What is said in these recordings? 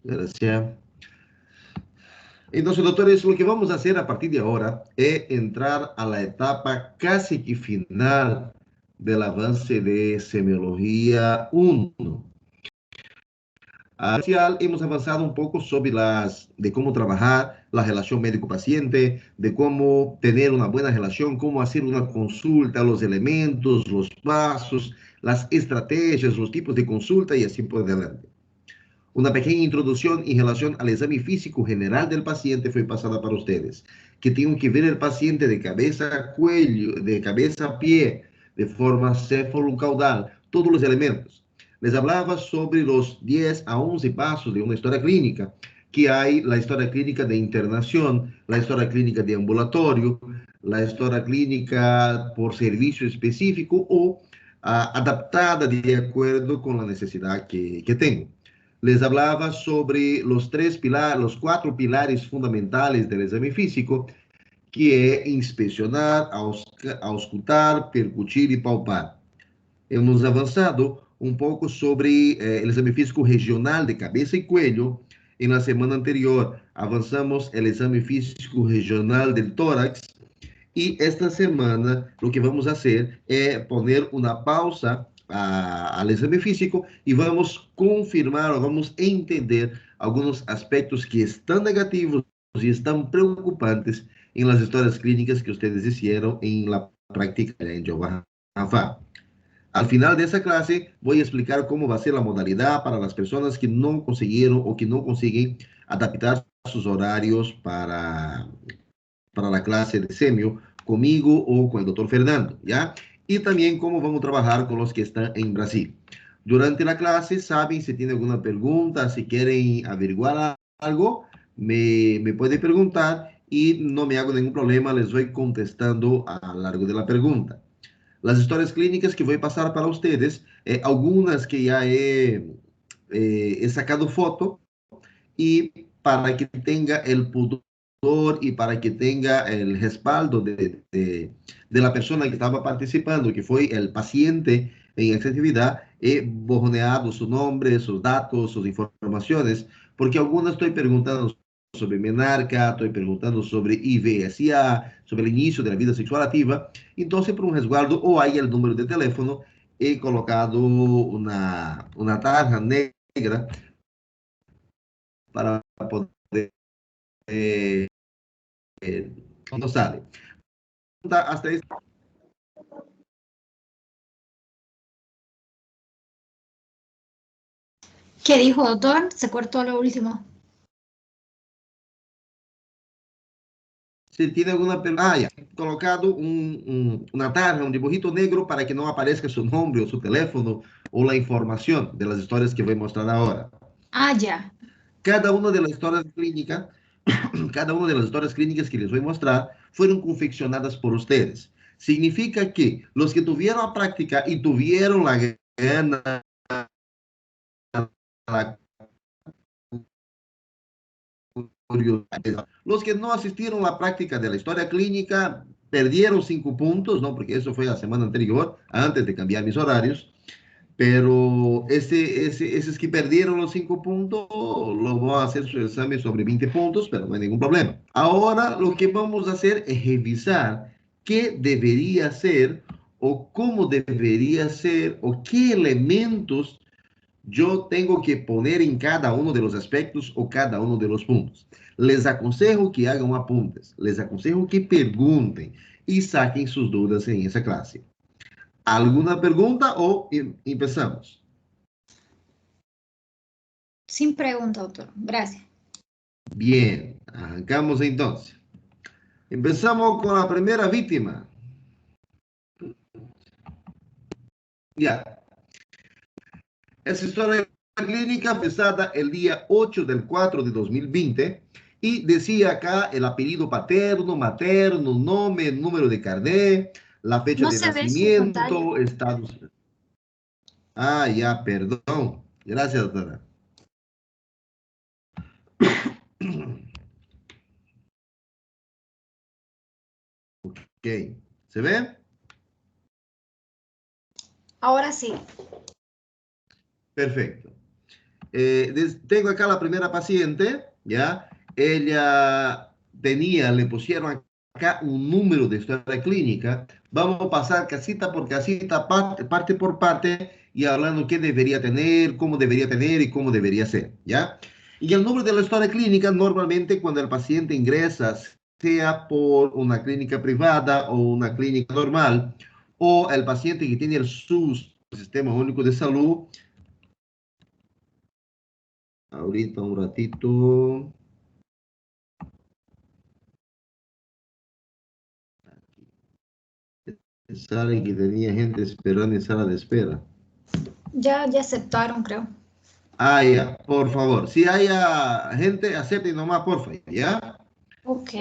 Gracias. Entonces, doctores, lo que vamos a hacer a partir de ahora es entrar a la etapa casi que final del avance de semiología 1. Hemos avanzado un poco sobre de cómo trabajar la relación médico-paciente, de cómo tener una buena relación, cómo hacer una consulta, los elementos, los pasos, las estrategias, los tipos de consulta y así por delante. Una pequeña introducción en relación al examen físico general del paciente fue pasada para ustedes, que tienen que ver el paciente de cabeza a cuello, de cabeza a pie, de forma céfalo-caudal, todos los elementos. Les hablaba sobre los 10 a 11 pasos de una historia clínica, que hay la historia clínica de internación, la historia clínica de ambulatorio, la historia clínica por servicio específico o adaptada de acuerdo con la necesidad que tengo. Les hablaba sobre los 4 pilares fundamentales del examen físico, que es inspecionar, auscultar, percutir y palpar. Hemos avanzado un poco sobre el examen físico regional de cabeza y cuello. En la semana anterior avanzamos el examen físico regional del tórax. Y esta semana lo que vamos a hacer es poner una pausa al exame físico y vamos confirmar o vamos entender algunos aspectos que están negativos y están preocupantes en las historias clínicas que ustedes hicieron en la práctica en Jehová. Al final de esa clase voy a explicar cómo va a ser la modalidad para las personas que no consiguieron o que no consiguen adaptar sus horarios para la clase de semio conmigo o con el doctor Fernando, ¿ya? Y también cómo vamos a trabajar con los que están en Brasil. Durante la clase, saben, si tienen alguna pregunta, si quieren averiguar algo, me pueden preguntar y no me hago ningún problema, les voy contestando a lo largo de la pregunta. Las historias clínicas que voy a pasar para ustedes, algunas que ya he sacado foto y para que tenga el pudor y para que tenga el respaldo de la persona que estaba participando, que fue el paciente en esta actividad, he borroneado su nombre, sus datos, sus informaciones, porque algunas estoy preguntando sobre menarca, estoy preguntando sobre IVSA, sobre el inicio de la vida sexual activa. Entonces, por un resguardo, o hay el número de teléfono, he colocado una tarja negra para poder no sale. Hasta ahí. ¿Qué dijo, doctor? Se cortó lo último. Si tiene alguna pregunta, ya. Colocado una tarja, un dibujito negro para que no aparezca su nombre o su teléfono o la información de las historias que voy a mostrar ahora. Ah, ya. Cada una de las historias clínicas, cada una de las historias clínicas que les voy a mostrar fueron confeccionadas por ustedes. Significa que los que tuvieron la práctica y tuvieron la gana, la los que no asistieron a la práctica de la historia clínica perdieron 5 puntos, ¿no? Porque eso fue la semana anterior, antes de cambiar mis horarios. Pero esos que perdieron los 5 puntos, lo voy a hacer su examen sobre 20 puntos, pero no hay ningún problema. Ahora lo que vamos a hacer es revisar qué debería ser o cómo debería ser o qué elementos yo tengo que poner en cada uno de los aspectos o cada uno de los puntos. Les aconsejo que hagan apuntes, les aconsejo que pregunten y saquen sus dudas en esa clase. ¿Alguna pregunta o empezamos? Sin pregunta, doctor. Gracias. Bien, arrancamos entonces. Empezamos con la primera víctima. Ya, esa historia clínica pesada el día 8 del 4 de 2020 y decía acá el apellido paterno, materno, nombre, número de carnet, la fecha No de se ve su pantalla. nacimiento, estados. Ah, ya, perdón. Gracias, doctora. Ok, ¿se ve? Ahora sí. Perfecto. Tengo acá la primera paciente, ¿ya? Ella tenía, le pusieron acá un número de historia clínica. Vamos a pasar casita por casita, parte por parte, y hablando qué debería tener y cómo debería ser, ¿ya? Y el número de la historia clínica, normalmente cuando el paciente ingresa, sea por una clínica privada o una clínica normal, o el paciente que tiene el SUS, Sistema Único de Salud. Ahorita un ratito. Sale que tenía gente esperando en sala de espera. Ya aceptaron, creo. Ah, ya, por favor. Si hay gente, acepten nomás, por favor, ¿ya? Ok.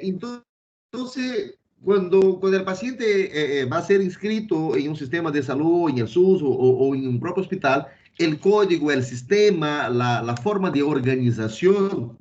Entonces, cuando el paciente va a ser inscrito en un sistema de salud, en el SUS o en un propio hospital, el código, el sistema, la forma de organización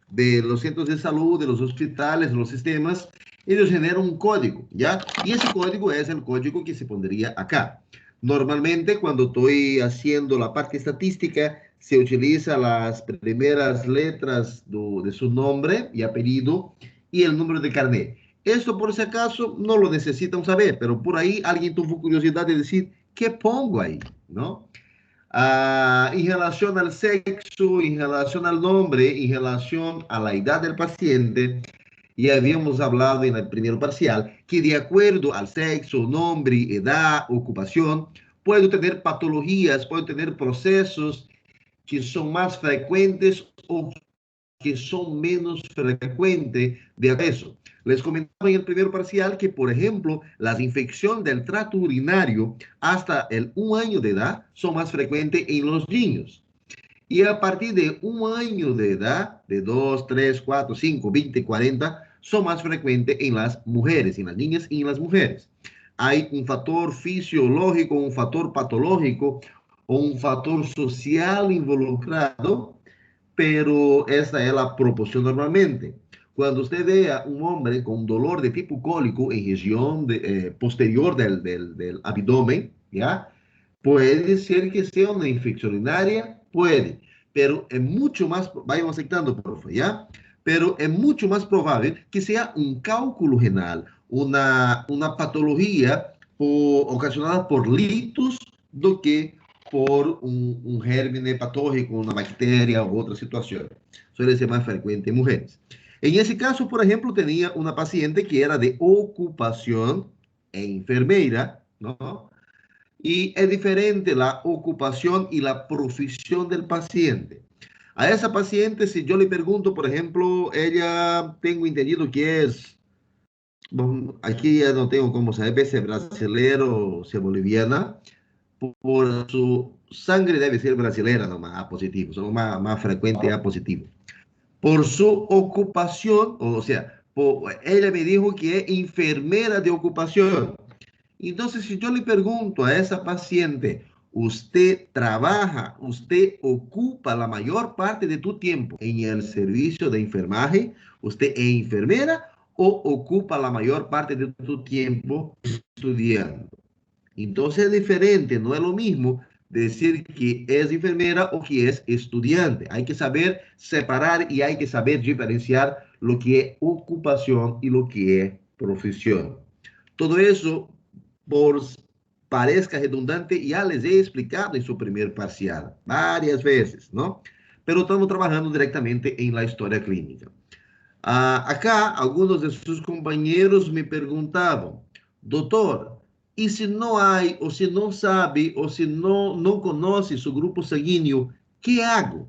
de los centros de salud, de los hospitales, de los sistemas, ellos generan un código, ¿ya? Y ese código es el código que se pondría acá. Normalmente, cuando estoy haciendo la parte estadística, se utiliza las primeras letras de su nombre y apellido y el número de carnet. Esto, por si acaso, no lo necesitan saber, pero por ahí alguien tuvo curiosidad de decir, ¿qué pongo ahí? ¿No? En relación al sexo, en relación al nombre, en relación a la edad del paciente, ya habíamos hablado en el primer parcial que de acuerdo al sexo, nombre, edad, ocupación, puedo tener patologías, puedo tener procesos que son más frecuentes o que son menos frecuentes de eso. Les comentaba en el primer parcial que, por ejemplo, las infecciones del tracto urinario hasta el 1 año de edad son más frecuentes en los niños. Y a partir de 1 año de edad, de 2, 3, 4, 5, 20, 40, son más frecuentes en las mujeres, en las niñas y en las mujeres. Hay un factor fisiológico, un factor patológico o un factor social involucrado, pero esta es la proporción normalmente. Cuando usted vea un hombre con dolor de tipo cólico en región posterior del abdomen, ¿ya? Puede ser que sea una infección urinaria, puede, pero es mucho más, vayan aceptando, por favor, ¿ya? Pero es mucho más probable que sea un cálculo renal, una patología ocasionada por litos, do que por un germen patógeno, una bacteria u otra situación. Suele ser más frecuente en mujeres. En ese caso, por ejemplo, tenía una paciente que era de ocupación enfermeira, ¿no? Y es diferente la ocupación y la profesión del paciente. A esa paciente, si yo le pregunto, por ejemplo, ella, tengo entendido que es, bueno, aquí ya no tengo cómo saber si es brasileño o si es boliviana, por su sangre debe ser brasileña nomás, A positivo, son más frecuente A positivo. Por su ocupación, o sea, ella me dijo que es enfermera de ocupación. Entonces, si yo le pregunto a esa paciente, usted trabaja, usted ocupa la mayor parte de tu tiempo en el servicio de enfermaje, usted es enfermera o ocupa la mayor parte de tu tiempo estudiando. Entonces es diferente, no es lo mismo decir que es enfermera o que es estudiante. Hay que saber separar y hay que saber diferenciar lo que es ocupación y lo que es profesión. Todo eso, por parezca redundante, ya les he explicado en su primer parcial varias veces, ¿no? Pero estamos trabajando directamente en la historia clínica. Acá, algunos de sus compañeros me preguntaban, doctor, ¿y si no hay, o si no sabe, o si no conoce su grupo sanguíneo, qué hago?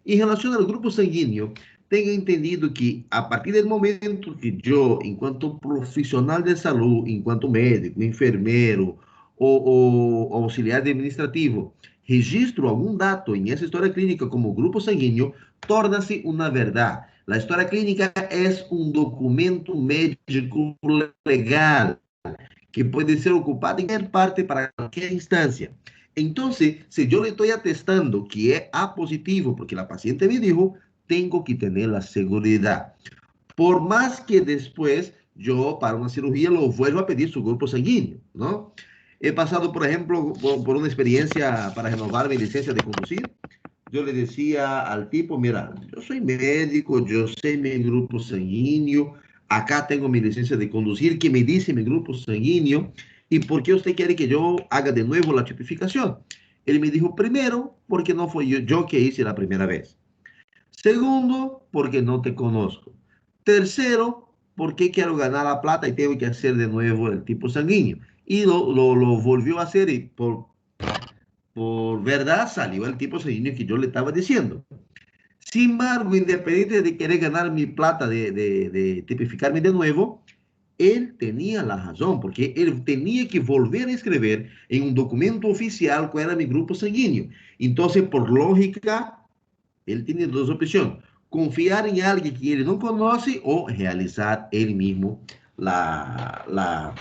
En relación al grupo sanguíneo, tenga entendido que a partir del momento que yo, enquanto profissional de salud, enquanto médico, enfermeiro ou auxiliar administrativo, registro algum dato em essa história clínica como grupo sanguíneo, torna-se uma verdade. A história clínica é um documento médico legal que pode ser ocupado em qualquer parte para qualquer instância. Então, se eu le estou atestando que é A positivo, porque a paciente me dijo, tenho que ter a segurança. Por mais que depois eu, para uma cirurgia, lo vuelva a pedir su grupo sanguíneo, ¿no? He pasado, por ejemplo, por una experiencia para renovar mi licencia de conducir yo le decía al tipo, mira, yo soy médico, yo sé mi grupo sanguíneo, acá tengo mi licencia de conducir que me dice mi grupo sanguíneo, ¿y por qué usted quiere que yo haga de nuevo la tipificación? Él me dijo, primero, porque no fue yo que hice la primera vez. Segundo, porque no te conozco. Tercero, porque quiero ganar la plata y tengo que hacer de nuevo el tipo sanguíneo. Y lo volvió a hacer y por verdad salió el tipo sanguíneo que yo le estaba diciendo. Sin embargo, independiente de querer ganar mi plata de tipificarme de nuevo, él tenía la razón, porque él tenía que volver a escribir en un documento oficial cuál era mi grupo sanguíneo. Entonces, por lógica, él tiene dos opciones: confiar en alguien que él no conoce o realizar él mismo la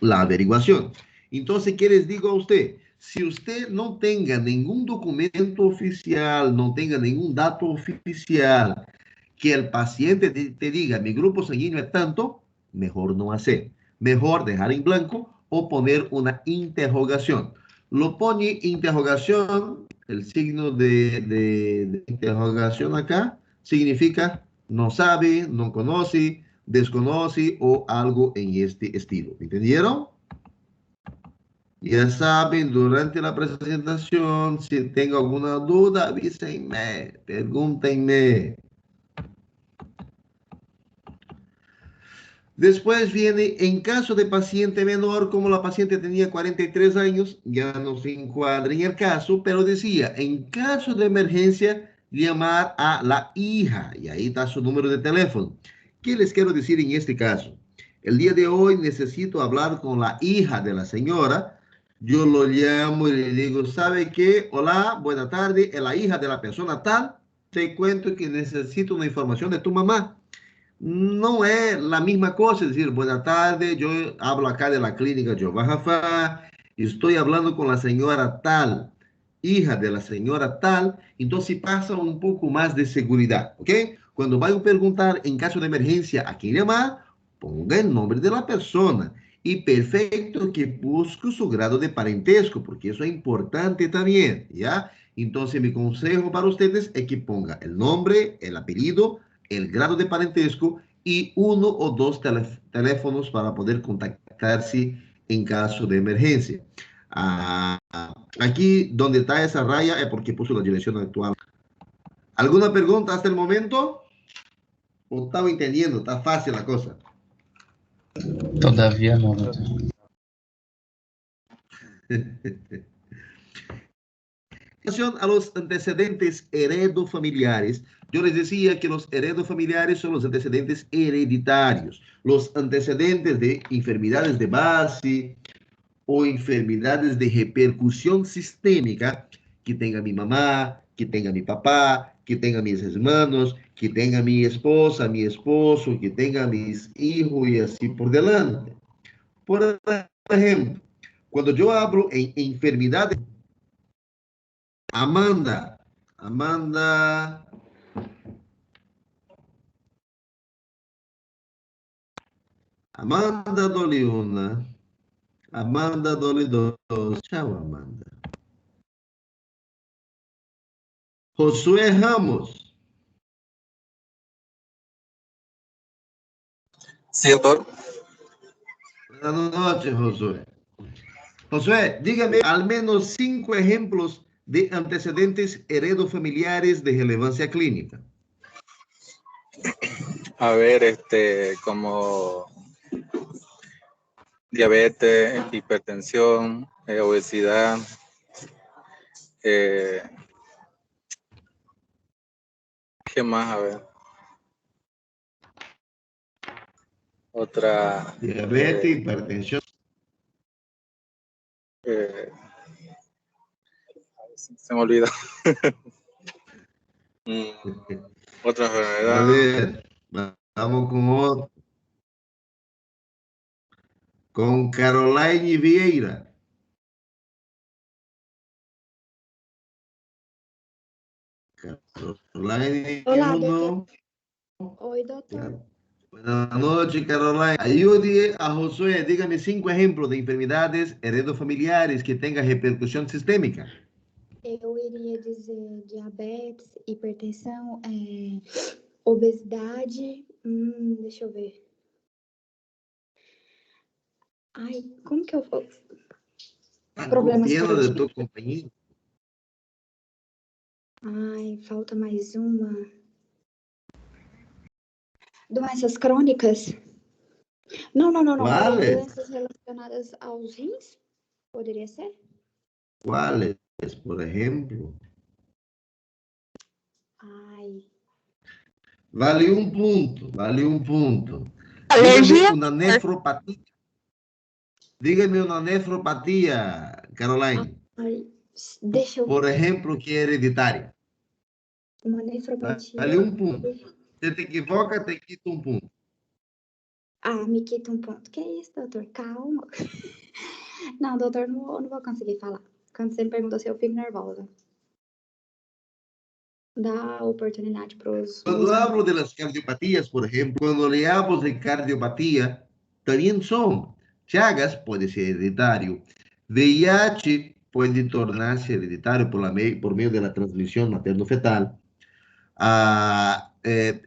averiguación. Entonces, ¿qué les digo a usted? Si usted no tenga ningún documento oficial, no tenga ningún dato oficial, que el paciente te diga, mi grupo sanguíneo es tanto, mejor no hacer. Mejor dejar en blanco o poner una interrogación. Lo pone interrogación, el signo de interrogación acá, significa no sabe, no conoce, desconoce o algo en este estilo. ¿Entendieron? Ya saben, durante la presentación, si tengo alguna duda, avísenme, pregúntenme. Después viene, en caso de paciente menor, como la paciente tenía 43 años, ya no se encuadra en el caso, pero decía, en caso de emergencia, llamar a la hija, y ahí está su número de teléfono. ¿Qué les quiero decir en este caso? El día de hoy necesito hablar con la hija de la señora. Yo lo llamo y le digo, ¿sabe qué? Hola, buena tarde, es la hija de la persona tal. Te cuento que necesito una información de tu mamá. No es la misma cosa, es decir, buenas tardes, yo hablo acá de la clínica Jehová Rafa y estoy hablando con la señora tal, hija de la señora tal, entonces pasa un poco más de seguridad, ¿ok? Cuando vayan a preguntar en caso de emergencia a quién llamar, ponga el nombre de la persona y perfecto que busque su grado de parentesco, porque eso es importante también, ¿ya? Entonces mi consejo para ustedes es que ponga el nombre, el apellido, el grado de parentesco y uno o dos teléfonos para poder contactarse en caso de emergencia. Ah, aquí donde está esa raya es porque puso la dirección actual. ¿Alguna pregunta hasta el momento? ¿O estaba entendiendo? Está fácil la cosa. Todavía no, doctor. A los antecedentes heredofamiliares, yo les decía que los heredofamiliares son los antecedentes hereditarios, los antecedentes de enfermedades de base o enfermedades de repercusión sistémica que tenga mi mamá, que tenga mi papá, que tenga mis hermanos, que tenga mi esposa, mi esposo, que tenga mis hijos y así por delante. Por ejemplo, cuando yo hablo en enfermedades, Amanda, Amanda, Amanda dole una, Amanda dole dos. Chao, Amanda. Josué Ramos. Sí, doctor. Buenas noches, Josué. Josué, dígame al menos 5 ejemplos de antecedentes heredofamiliares de relevancia clínica. A ver, como diabetes, hipertensión, obesidad, ¿qué más? A ver, otra, Diabetes, hipertensión. se me olvidó. Otra A enfermedad. ver, vamos con otro. Con Caroline Vieira. Caroline Hola, doctor. 1. Oi, doutor. Buenas noches, Caroline. Ayude a Josué. Dígame 5 ejemplos de enfermedades heredofamiliares que tengan repercusión sistémica. Eu iria dizer diabetes, hipertensão, obesidade. Deixa eu ver. Ai, como que eu vou? ¿Están Problemas copiando de cardíacos. tu compañero? Ai, falta mais uma. Doenças crônicas? Não. ¿Cuáles? Doenças relacionadas aos rins? Poderia ser? ¿Cuáles, por ejemplo? Ai. Vale un punto, vale un punto. Dígame Alergia. una nefropatía. Dígame una nefropatía, Caroline. Ai, deixa eu. Por ejemplo, que é hereditária. Uma nefropatia. Vale um ponto. Se te equivoca, te quita um ponto. Ah, me quita um ponto. Que isso, doutor? Calma. Não, doutor, não vou conseguir falar. Quando você me pergunta assim, eu fico nervosa. Dá oportunidade para os... Cuando hablo de las cardiopatías, por ejemplo, cuando le hablo de cardiopatía, también son Chagas, puede ser hereditario. VIH puede tornarse hereditario por medio de la transmisión materno-fetal.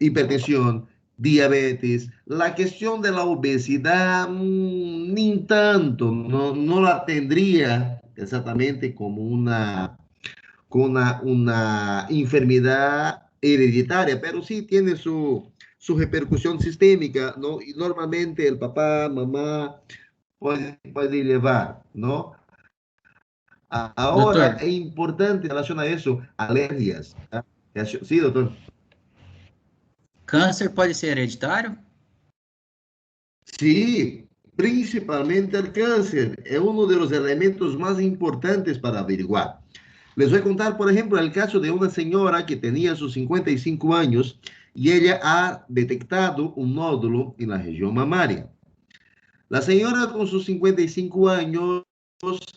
Hipertensión, diabetes. La cuestión de la obesidad, ni tanto, no la tendría exactamente como una enfermedad hereditaria, pero sí tiene su repercusión sistémica, ¿no? Y normalmente el papá, mamá puede llevar, ¿no? Ahora Doutor, es importante en relación a eso, alergias. ¿Tá? Sí, doctor. câncer pode ser hereditário? Sí, principalmente el cáncer. Es uno de los elementos más importantes para averiguar. Les voy a contar, por ejemplo, el caso de una señora que tenía sus 55 años y ella ha detectado un nódulo en la región mamaria. La señora con sus 55 años,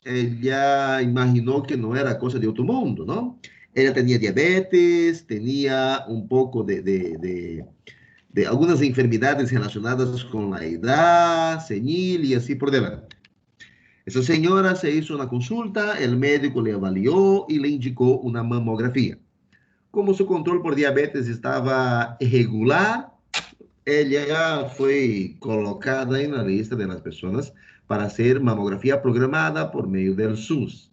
ella imaginó que no era cosa de otro mundo, ¿no? Ella tenía diabetes, tenía un poco de algunas enfermedades relacionadas con la edad, senil y así por delante. Esa señora se hizo una consulta, el médico le avalió y le indicó una mamografía. Como su control por diabetes estaba irregular, ella fue colocada en la lista de las personas para hacer mamografía programada por medio del SUS.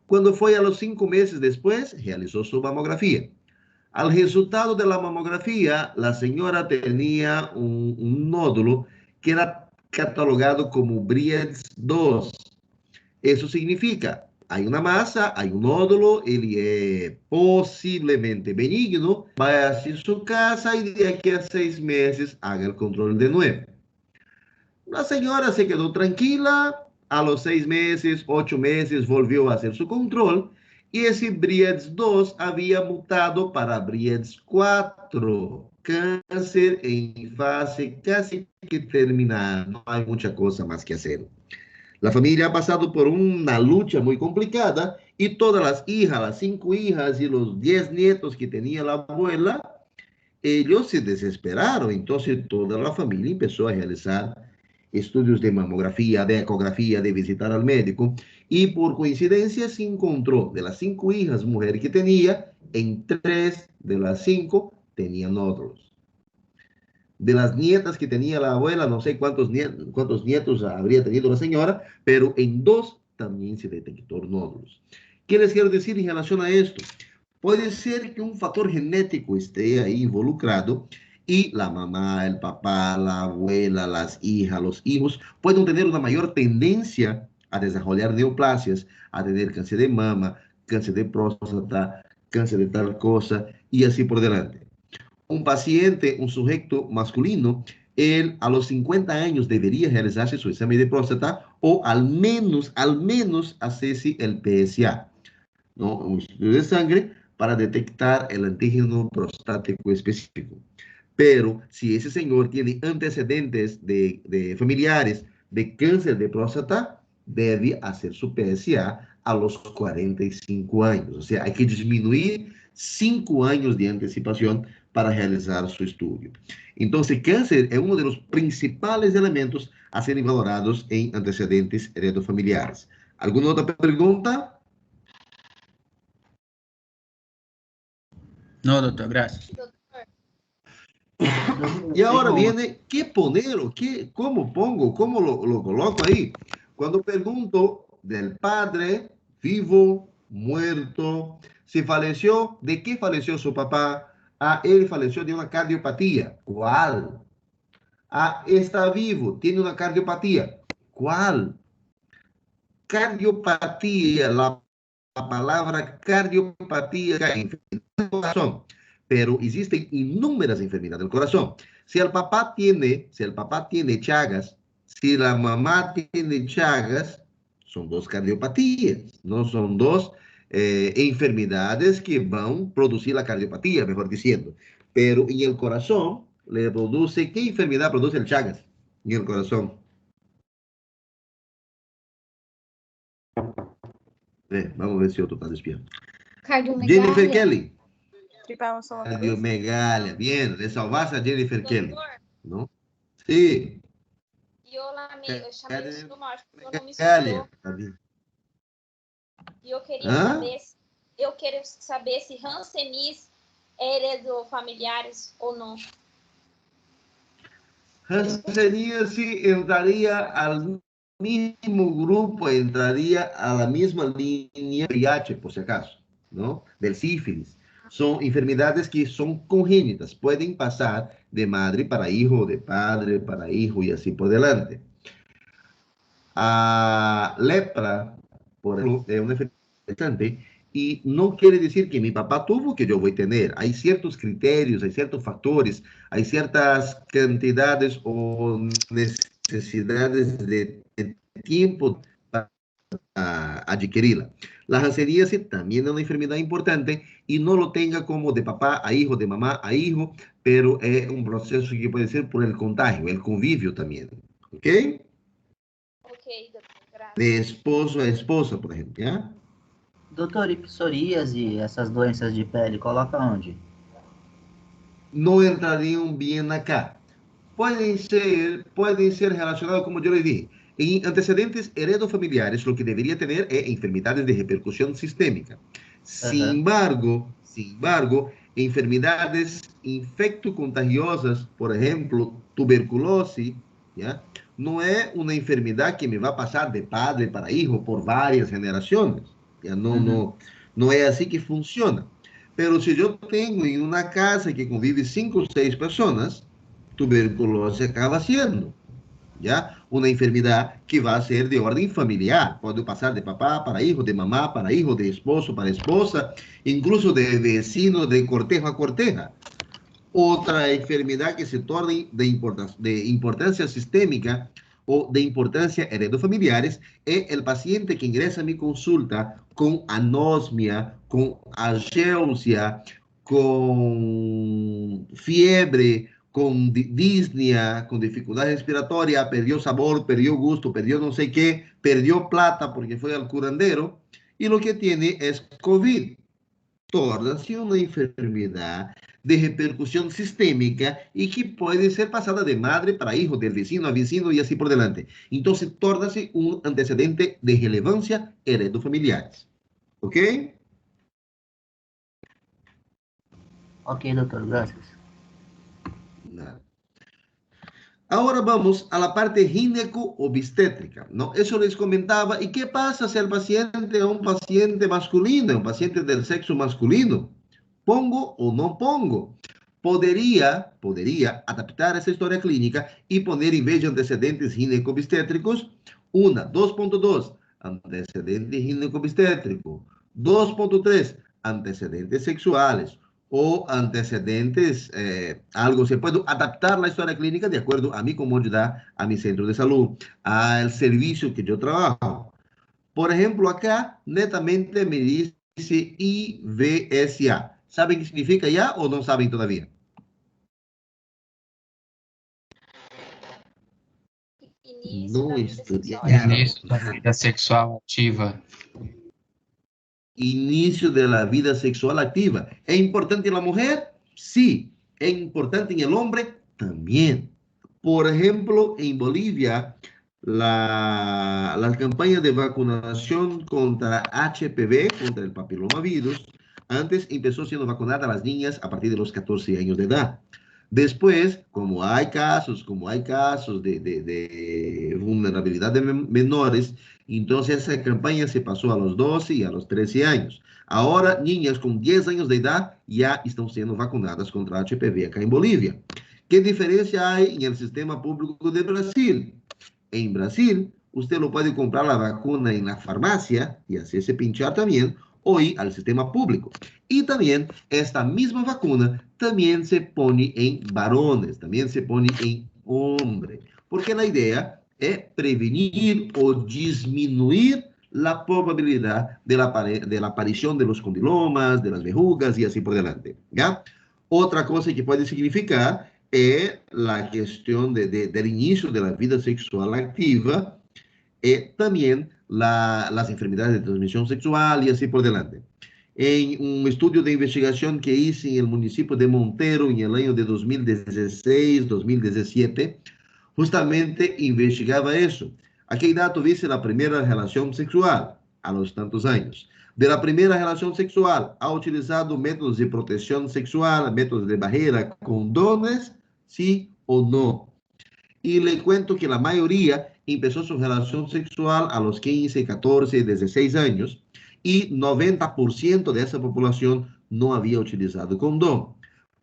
Cuando fue a los 5 meses después, realizó su mamografía. Al resultado de la mamografía, la señora tenía un nódulo que era catalogado como Brieds 2. Eso significa, hay una masa, hay un nódulo, él es posiblemente benigno, vaya a su casa y de aquí a 6 meses haga el control de nuevo. La señora se quedó tranquila, a los 6 meses, 8 meses volvió a hacer su control y ese Brieds 2 había mutado para Brieds 4, cáncer en fase casi que terminal, no hay mucha cosa más que hacer. La familia ha pasado por una lucha muy complicada y todas las hijas, las 5 hijas y los 10 nietos que tenía la abuela, ellos se desesperaron. Entonces toda la familia empezó a realizar estudios de mamografía, de ecografía, de visitar al médico y por coincidencia se encontró de las 5 hijas mujeres que tenía, en 3 de las 5 tenían nódulos. De las nietas que tenía la abuela, no sé cuántos nietos habría tenido la señora, pero en 2 también se detectó nódulos. ¿Qué les quiero decir en relación a esto? Puede ser que un factor genético esté ahí involucrado y la mamá, el papá, la abuela, las hijas, los hijos pueden tener una mayor tendencia a desarrollar neoplasias, a tener cáncer de mama, cáncer de próstata, cáncer de tal cosa y así por delante. Un paciente, un sujeto masculino, él a los 50 años debería realizarse su examen de próstata o al menos hacerse el PSA, ¿no? Un estudio de sangre para detectar el antígeno prostático específico. Pero si ese señor tiene antecedentes de familiares de cáncer de próstata, debe hacer su PSA a los 45 años. O sea, hay que disminuir 5 años de anticipación para realizar su estudio. Entonces, cáncer es uno de los principales elementos a serem valorados en antecedentes heredofamiliares. ¿Alguna otra pregunta? No, doctor, gracias. Y ahora viene, ¿qué poner o qué, cómo pongo, cómo lo coloco ahí? Cuando pregunto del padre, vivo, muerto, si falleció, ¿de qué falleció su papá? Ah, él falleció de una cardiopatía. ¿Cuál? Ah, está vivo, tiene una cardiopatía. ¿Cuál? Cardiopatía, la palabra cardiopatía del corazón, pero existen inúmeras enfermedades del corazón. Si el papá tiene chagas, si la mamá tiene chagas, son dos cardiopatías, no son dos enfermedades que van a producir la cardiopatía, mejor diciendo. Pero en el corazón le produce, ¿qué enfermedad produce el chagas en el corazón? Vamos a ver si otro está despierto. Jennifer Kelly. Cardiomegalia. Bien, le salvaste a Jennifer Kelly. ¿No? Sí. E eu chamei o senhor, mas o senhor não me Megalia. escutou. E eu queria saber se Hanseníase é heredo familiares ou não. Hanseníase entraría al mismo grupo, entraría a la misma línea VIH, por si acaso, ¿no? Del sífilis. Son enfermedades que son congénitas, pueden pasar de madre para hijo, de padre para hijo y así por delante. A lepra, por ejemplo, es una enfermedad interesante y no quiere decir que mi papá tuvo que yo voy a tener. Hay ciertos criterios, hay ciertos factores, hay ciertas cantidades o necesidades de tiempo para adquirirla. La hanseníase también es una enfermedad importante y no lo tenga como de papá a hijo, de mamá a hijo, pero es un proceso que puede ser por el contagio, el convivio también. ¿Ok? Ok, doutor, graças. De esposo a esposa, por exemplo, né? Doutor, e psoríase, essas doenças de pele, coloca onde? Não entrariam bem acá. Podem ser relacionados, como eu lhe dije, em antecedentes heredofamiliares, o que deveria ter é enfermidades de repercussão sistêmica. Sin embargo, enfermedades infectocontagiosas, por exemplo, tuberculose, ¿ya? Não é uma enfermidade que me vai passar de padre para hijo por várias gerações. ¿Ya? Não é assim que funciona. Pero se eu tenho em uma casa que convive 5 ou 6 pessoas, tuberculose acaba sendo, ¿ya? Una enfermedad que va a ser de orden familiar. Puede pasar de papá para hijo, de mamá para hijo, de esposo para esposa, incluso de vecino, de cortejo a corteja. Otra enfermedad que se torna de importancia sistémica o de importancia heredofamiliares es el paciente que ingresa a mi consulta con anosmia, con ageusia, con fiebre, con disnea, con dificultad respiratoria, perdió sabor, perdió gusto, perdió no sé qué, perdió plata porque fue al curandero y lo que tiene es COVID. Torna-se uma enfermedade de repercussão sistêmica e que pode ser passada de madre para hijo, del vecino a vecino e assim por delante. Então, torna-se um antecedente de relevância heredofamiliares. Ok? Ok, doutor, gracias. Nada. Ahora vamos a la parte gineco-obstétrica, ¿no? Eso les comentaba. ¿Y qué pasa si el paciente es un paciente masculino, un paciente del sexo masculino? ¿Pongo o no pongo? Podría adaptar esa historia clínica y poner en vez de antecedentes gineco-obstétricos, 2.2, antecedente gineco-obstétrico, 2.3, antecedentes sexuales, o antecedentes, algo, se puede adaptar la historia clínica de acuerdo a mi comodidad, a mi centro de salud, al servicio que yo trabajo. Por ejemplo, acá netamente me dice IVSA. ¿Saben qué significa ya o no saben todavía? Início da vida sexual ativa. Inicio de la vida sexual activa. ¿Es importante en la mujer? Sí. ¿Es importante en el hombre? También. Por ejemplo, en Bolivia, la campaña de vacunación contra HPV, contra el papilomavirus, Antes empezó siendo vacunada a las niñas a partir de los 14 años de edad. Después, como hay casos de vulnerabilidad de menores, entonces esa campaña se pasó a los 12 y a los 13 años. Ahora, niñas con 10 años de edad ya están siendo vacunadas contra HPV acá en Bolivia. ¿Qué diferencia hay en el sistema público de Brasil? En Brasil, usted lo puede comprar la vacuna en la farmacia y hacerse pinchar también, o ir al sistema público. Y también esta misma vacuna también se pone en varones, también se pone en hombres, porque la idea es prevenir o disminuir la probabilidad de la aparición de los condilomas, de las verrugas y así por delante, ¿ya? Otra cosa que puede significar es la gestión del inicio de la vida sexual activa, también las enfermedades de transmisión sexual y así por delante. En un estudio de investigación que hice en el municipio de Montero en el año de 2016-2017, justamente investigaba eso. ¿A qué edad tuviste la primera relación sexual? A los tantos años. De la primera relación sexual, ¿ha utilizado métodos de protección sexual, métodos de barrera, condones? ¿Sí o no? Y le cuento que la mayoría empezó su relación sexual a los 15, 14, 16 años y 90% de esa población no había utilizado condón.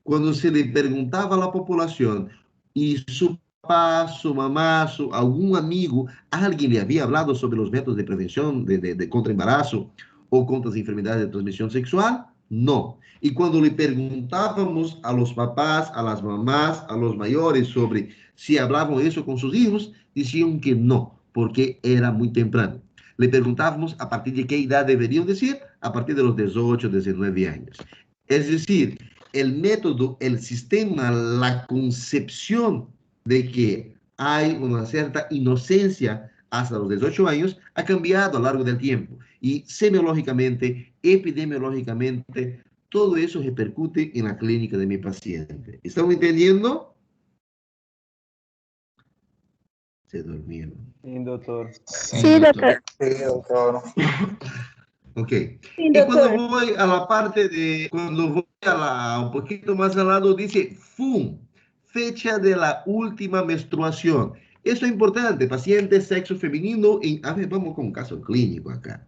Cuando se le preguntaba a la población y su papá, su mamá, algún amigo, alguien le había hablado sobre los métodos de prevención contra embarazo o contra las enfermedades de transmisión sexual, no. Y cuando le preguntábamos a los papás, a las mamás, a los mayores sobre si hablaban eso con sus hijos, decían que no, porque era muy temprano. Le preguntábamos a partir de qué edad deberían decir, a partir de los 18, 19 años. Es decir, el método, el sistema, la concepción de que hay una cierta inocencia hasta los 18 años ha cambiado a lo largo del tiempo. Y semiológicamente, epidemiológicamente, todo eso repercute en la clínica de mi paciente. ¿Están entendiendo? Se durmieron. Sí, doctor. Sí, doctor. Sí, doctor. Ok. Sí, Y doctor. cuando voy a la parte de, cuando voy un poquito más al lado, dice FUM, fecha de la última menstruación. Eso es importante, paciente sexo femenino. A ver, vamos con un caso clínico acá.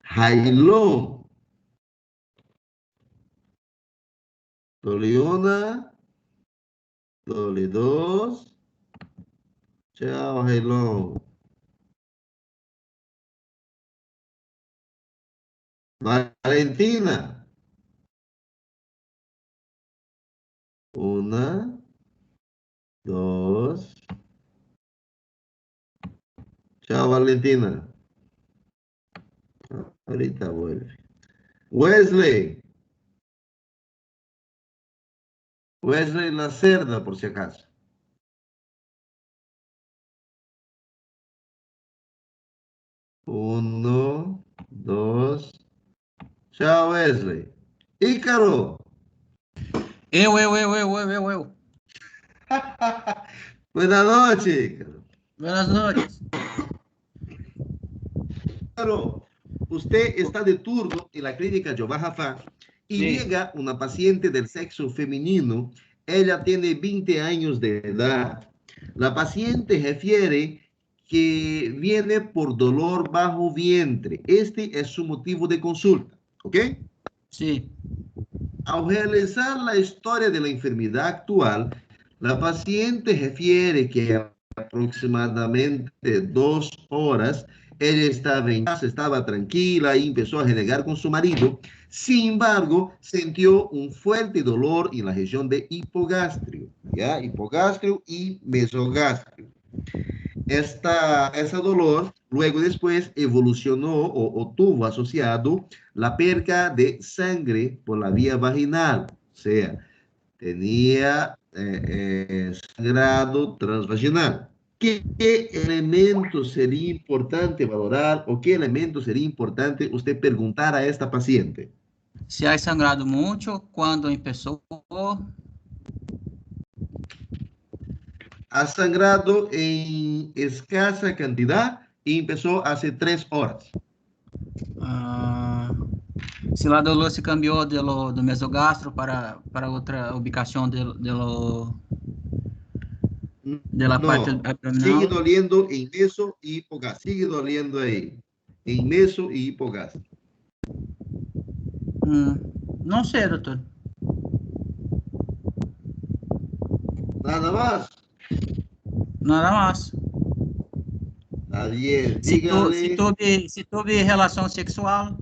Jailón. Doble una. Doble dos. Chao, Jailón. Valentina. Una. Dos. Chao, Valentina. Ahorita vuelve. Wesley. Wesley Lacerda, por si acaso. Uno, dos. Chao, Wesley. Ícaro. Eu. Buenas noches, Ícaro. Buenas noches. Ícaro, usted está de turno en la clínica Jehová Jafá y Sí. llega una paciente del sexo femenino. Ella tiene 20 años de edad. La paciente refiere que viene por dolor bajo vientre. Este es su motivo de consulta, ¿ok? Sí. Al realizar la historia de la enfermedad actual, la paciente refiere que aproximadamente 2 horas ella estaba en casa, estaba tranquila y empezó a renegar con su marido. Sin embargo, sintió un fuerte dolor en la región de hipogastrio, ¿ya? Hipogastrio y mesogastrio. Ese dolor luego después evolucionó o tuvo asociado la pérdida de sangre por la vía vaginal, o sea, tenía sangrado transvaginal. ¿Qué elemento sería importante valorar o qué elemento sería importante usted preguntar a esta paciente? Se ha sangrado mucho, ¿cuándo empezó? Ha sangrado en escasa cantidad y empezó hace 3 horas. Se la dolor se cambió do mesogastro para otra ubicación de la parte No, abdominal. sigue doliendo en meso y hipogastro. Sigue doliendo ahí. En meso y hipogastro. Não sei, doutor. Nada más. Nada mais. Está bien. Se Dígale. tuve relação sexual,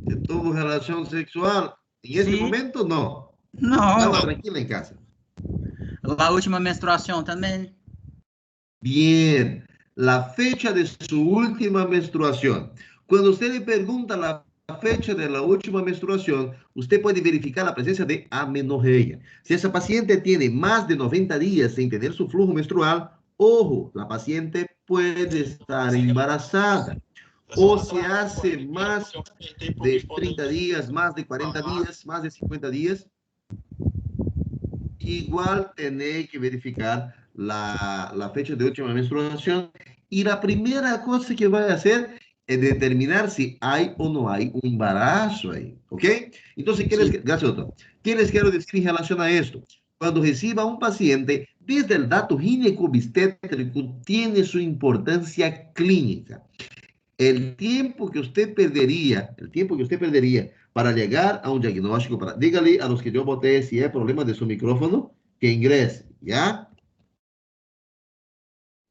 ¿Que tuvo relación sexual? En este Sí. momento, no. não. Estaba tranquila en casa. A última menstruação também. Bien. La fecha de su última menstruación. Cuando usted le pregunta la fecha de la última menstruación, usted puede verificar la presencia de amenorrea. Si esa paciente tiene más de 90 días sin tener su flujo menstrual, ojo, la paciente puede estar embarazada. O se hace más de 30 días, más de 40 días, más de 50 días, igual tenéis que verificar la fecha de última menstruación. Y la primera cosa que va a hacer es determinar si hay o no hay un embarazo ahí. ¿Ok? Entonces, gracias, doctor. ¿Qué les quiero decir en relación a esto? Cuando reciba un paciente, desde el dato ginecobstétrico tiene su importancia clínica. El tiempo que usted perdería para llegar a un diagnóstico, dígale a los que yo voté si hay problema de su micrófono, que ingrese, ¿ya?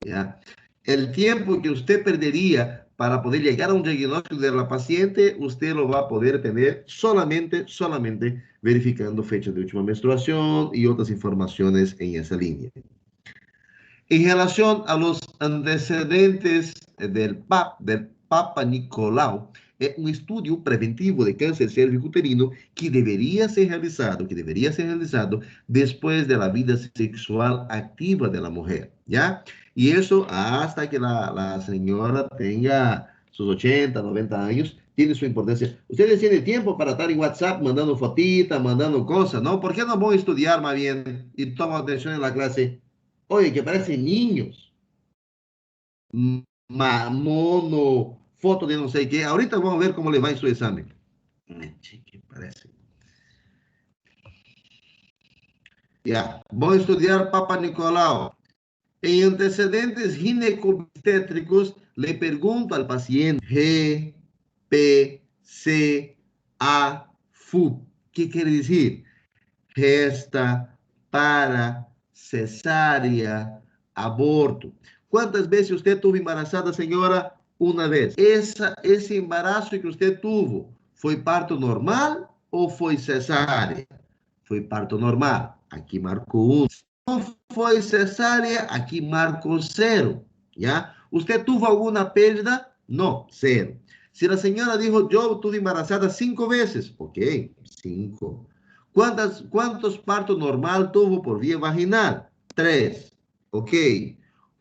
¿Ya? El tiempo que usted perdería para poder llegar a un diagnóstico de la paciente, usted lo va a poder tener solamente verificando fecha de última menstruación y otras informaciones en esa línea. En relación a los antecedentes del Papa Nicolau, es un estudio preventivo de cáncer cervicuterino que debería ser realizado después de la vida sexual activa de la mujer, ¿ya? Y eso hasta que la señora tenga sus 80, 90 años, tiene su importancia. Ustedes tienen tiempo para estar en WhatsApp mandando fotitas, mandando cosas, ¿no? ¿Por qué no van a estudiar más bien y toman atención en la clase? Oye, que parecen niños. Mono, foto de no sé qué. Ahorita vamos a ver cómo le va en su examen. ¿Qué parece? Ya, voy a estudiar Papa Nicolau. En antecedentes ginecobstétricos, le pregunto al paciente G, P, C, A, FU. ¿Qué quiere decir? Gesta, para, cesárea, aborto. ¿Cuántas veces usted tuvo embarazada, señora? Una vez. Ese embarazo que usted tuvo, ¿fue parto normal o fue cesárea? Fue parto normal. Aquí marco 1. No fue cesárea, aquí marco 0. ¿Ya? ¿Usted tuvo alguna pérdida? No, 0. Si la señora dijo, yo estuve embarazada 5 veces, ok, 5. ¿Cuántos partos normal tuvo por vía vaginal? 3. Ok.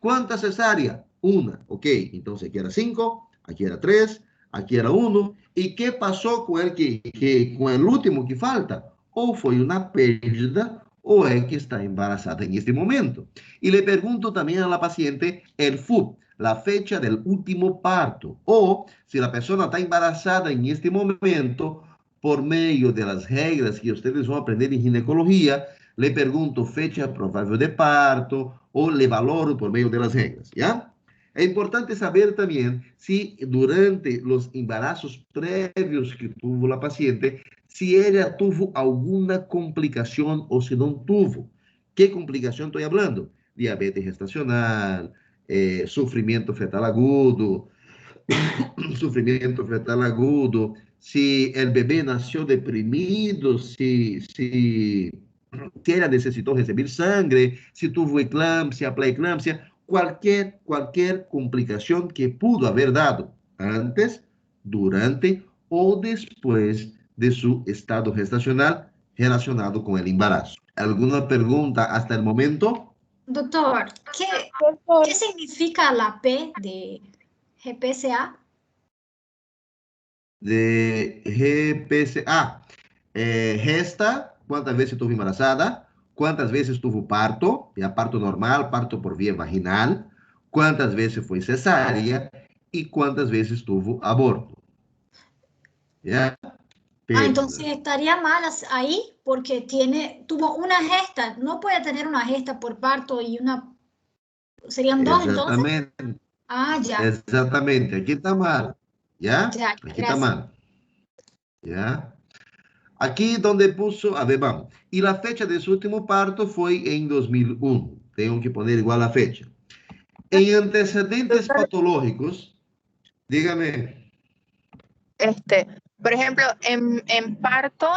¿Cuántas cesárea? 1. Ok. Entonces aquí era 5, aquí era 3, aquí era 1. ¿Y qué pasó con con el último que falta? O fue una pérdida o es que está embarazada en este momento. Y le pregunto también a la paciente el FUP, la fecha del último parto. O si la persona está embarazada en este momento, por medio de las reglas que ustedes van a aprender en ginecología, le pregunto fecha probable de parto o le valoro por medio de las reglas, ¿ya? Es importante saber también si durante los embarazos previos que tuvo la paciente, si ella tuvo alguna complicación o si no tuvo. ¿Qué complicación estoy hablando? Diabetes gestacional, sufrimiento fetal agudo, si el bebé nació deprimido, si ella necesitó recibir sangre, si tuvo eclampsia, preeclampsia, cualquier complicación que pudo haber dado antes, durante o después de su estado gestacional relacionado con el embarazo. ¿Alguna pregunta hasta el momento? Doctor, ¿qué significa la P de GPCA? De GPCA. Gesta, ¿cuántas veces estuvo embarazada? ¿Cuántas veces tuvo parto? Ya parto normal, parto por vía vaginal. ¿Cuántas veces fue cesárea? y cuántas veces tuvo aborto. ¿Ya? Entonces estaría mal ahí porque tuvo una gesta. No puede tener una gesta por parto y una... ¿Serían dos entonces? Exactamente. Ya. Exactamente. Aquí está mal. ¿Ya? Ya, Aquí está gracias. mal. ¿Ya? Aquí donde puso, a ver, vamos. Y la fecha de su último parto fue en 2001. Tengo que poner igual la fecha. En antecedentes patológicos, dígame. Por ejemplo, en parto,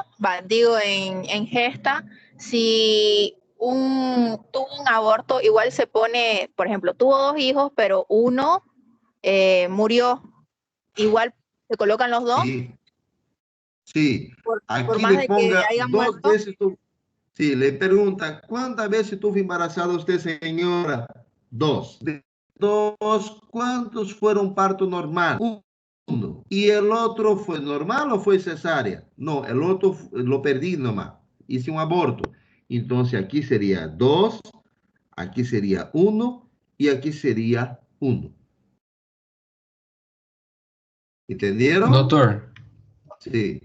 digo en gesta, si tuvo un aborto, igual se pone, por ejemplo, tuvo 2 hijos, pero uno murió, igual se colocan los 2. Sí, sí. Por Aquí más le de que ponga hayan 2 muerto. veces tu... Sí, le pregunta, ¿cuántas veces tuvo embarazada usted, señora? 2. De 2, ¿cuántos fueron parto normal? 1. ¿Y el otro fue normal o fue cesárea? No, el otro lo perdí nomás. Hice un aborto. Entonces aquí sería 2, aquí sería 1 y aquí sería 1. ¿Entendieron? Doutor, Sí.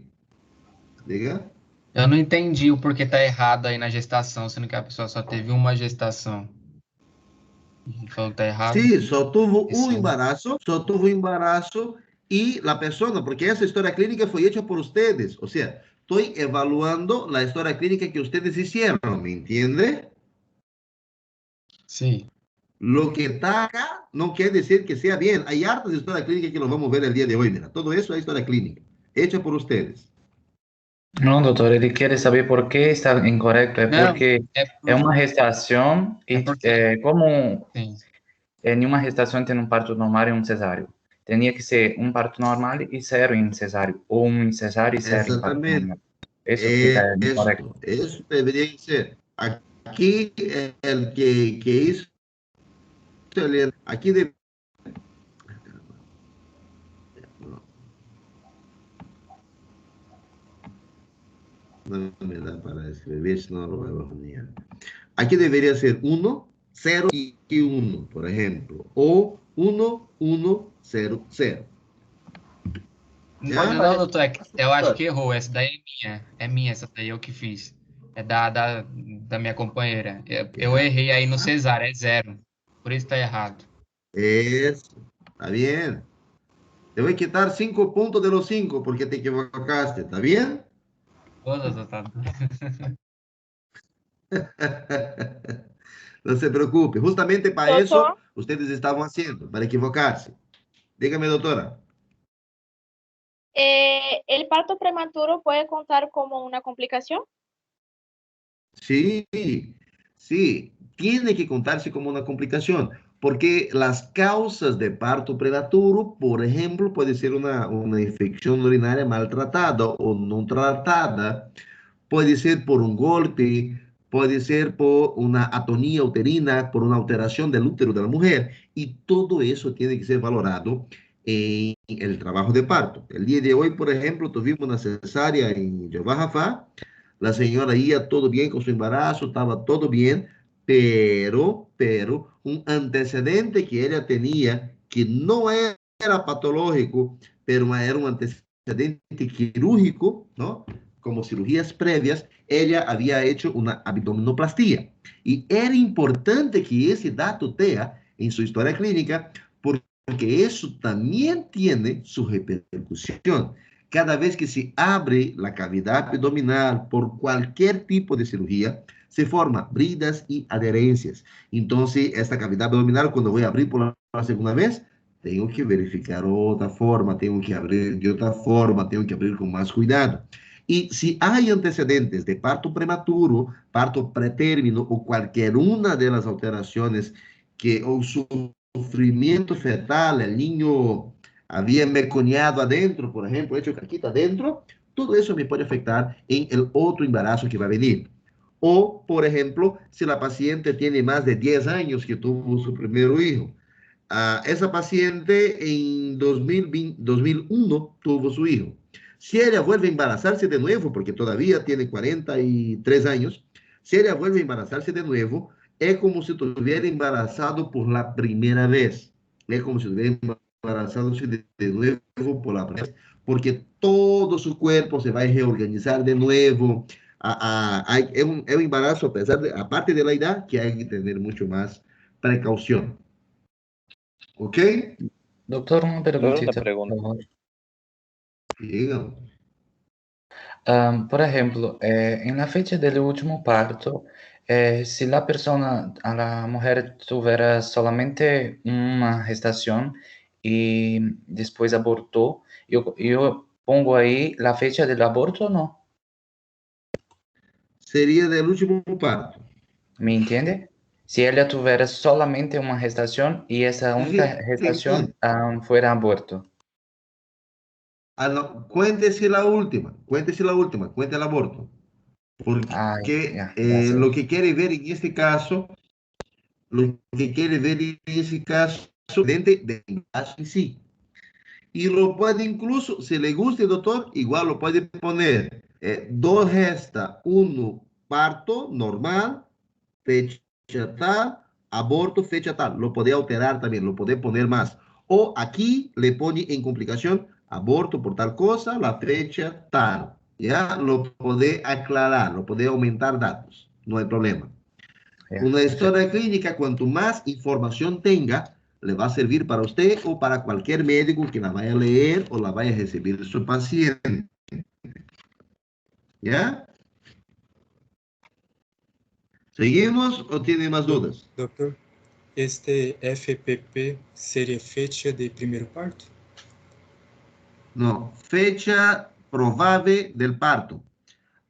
Diga. eu não entendi o porquê tá errado aí na gestação, sendo que a pessoa só teve uma gestação. E falou que tá errado. Sí, solo tuvo un Isso. embarazo y la persona, porque esa historia clínica fue hecha por ustedes. O sea, estoy evaluando la historia clínica que ustedes hicieron, ¿me entiende? Sim. Lo que está acá no quiere decir que sea bien. Hay hartas historias clínicas que lo vamos a ver el día de hoy. Mira, todo eso es historia clínica, hecha por ustedes. Não, doutor, ele quer saber por que está incorreto. Não, Porque é uma gestação e como Sim. em uma gestação tem um parto normal e um cesáreo. Teria que ser um parto normal e 0 em cesáreo, ou um em cesáreo e 0 em parto Exactamente. normal. Isso fica incorreto. Eso debería ser. Aquí el que hizo, aquí debe... No me da para escribir, si no lo voy a poner. Aquí debería ser 1, 0 y 1, por ejemplo. O 1, 1, 0, 0. Não, doutor, eu acho que errou. Essa daí é minha. É minha essa daí, eu que fiz. É da minha companheira. Eu errei aí no cesárea, é 0. Por isso tá errado. Eso, está bien. Te voy a quitar 5 puntos de los 5 porque te equivocaste, ¿está bien? Ô, doutor, tá... No se preocupe, justamente para Doutor? eso ustedes estaban haciendo, para equivocarse. Dígame, doctora. ¿El parto prematuro puede contar como una complicación? Sí, sí, tiene que contarse como una complicación, porque las causas de parto prematuro, por ejemplo, puede ser una infección urinaria maltratada o no tratada, puede ser por un golpe, puede ser por una atonía uterina, por una alteración del útero de la mujer, y todo eso tiene que ser valorado en el trabajo de parto. El día de hoy, por ejemplo, tuvimos una cesárea en Jobajafá. La señora iba todo bien con su embarazo, estaba todo bien, pero un antecedente que ella tenía que no era patológico, pero era un antecedente quirúrgico, ¿no? Como cirugías previas, ella había hecho una abdominoplastia. Y era importante que ese dato tenga en su historia clínica, porque eso también tiene su repercusión. Cada vez que se abre la cavidad abdominal por cualquier tipo de cirugía, se forman bridas y adherencias. Entonces, esta cavidad abdominal, cuando voy a abrir por la segunda vez, tengo que verificar otra forma, tengo que abrir de otra forma, tengo que abrir con más cuidado. Y si hay antecedentes de parto prematuro, parto pretérmino o cualquier una de las alteraciones que o sufrimiento fetal, el niño había meconeado adentro, por ejemplo, hecho caquita adentro, todo eso me puede afectar en el otro embarazo que va a venir. O, por ejemplo, si la paciente tiene más de 10 años que tuvo su primer hijo. Esa paciente en 2001 tuvo su hijo. Si ella vuelve a embarazarse de nuevo, porque todavía tiene 43 años, si ella vuelve a embarazarse de nuevo, es como si estuviera embarazado por la primera vez. Es como si estuviera embarazándose de nuevo por la presión, porque todo su cuerpo se va a reorganizar de nuevo. Es un embarazo, a pesar de, aparte de la edad, que hay que tener mucho más precaución. ¿Ok? Doctor, una Doctor, una preguntita, por pregunta. favor. Dígame. Por ejemplo, en la fecha del último parto, si la persona, a la mujer tuviera solamente una gestación y después abortó, yo pongo ahí la fecha del aborto o no? Sería del último parto. ¿Me entiende? Si ella tuviera solamente una gestación y esa única gestación fuera aborto. No, cuéntese la última, cuente el aborto. Porque Ya sé. lo que quiere ver en este caso, de embarazo en sí. Y lo puede incluso, si le gusta, doctor, igual lo puede poner 2 gesta, 1 parto normal, fecha tal, aborto, fecha tal. Lo puede alterar también, lo puede poner más. O aquí le pone en complicación, aborto por tal cosa, la fecha tal. Ya lo puede aclarar, lo puede aumentar datos. No hay problema. Una historia clínica, cuanto más información tenga, le va a servir para usted o para cualquier médico que la vaya a leer o la vaya a recibir de su paciente. ¿Ya? ¿Seguimos o tiene más dudas? Doctor, este FPP sería fecha de primer parto? No, fecha probable del parto.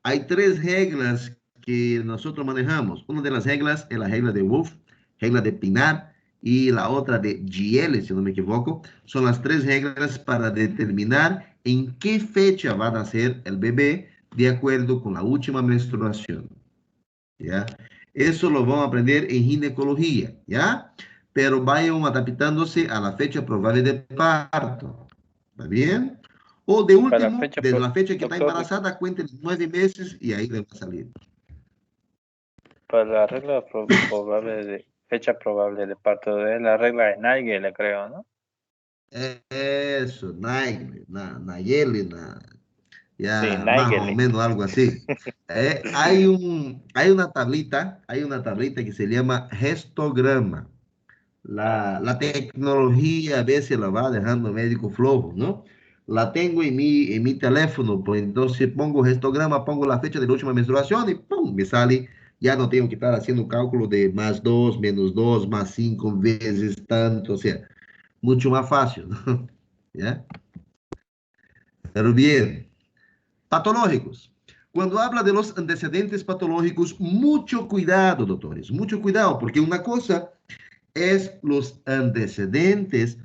Hay 3 reglas que nosotros manejamos. Una de las reglas es la regla de Wolf, regla de Pinar, y la otra de GL, si no me equivoco. Son las 3 reglas para determinar en qué fecha va a nacer el bebé de acuerdo con la última menstruación. ¿Ya? Eso lo vamos a aprender en ginecología, ¿ya? Pero vayan adaptándose a la fecha probable de parto. ¿Está bien? O de último, desde la fecha que está embarazada, cuenten 9 meses y ahí le va a salir. Para la regla fecha probable de parto de la regla de Nagel, creo, ¿no? Eso, Nayeli, ya Sí, más o menos algo así. Hay una tablita que se llama histograma. La tecnología a veces la va dejando médico flojo, ¿no? La tengo en mi teléfono, pues entonces pongo histograma, pongo la fecha de la última menstruación y ¡pum! Me sale. Ya no tengo que estar haciendo cálculo de +2, -2, +5 veces tanto, o sea, mucho más fácil, ¿no? ¿Ya? Pero bien, patológicos. Cuando habla de los antecedentes patológicos, mucho cuidado, doctores, mucho cuidado, porque una cosa es los antecedentes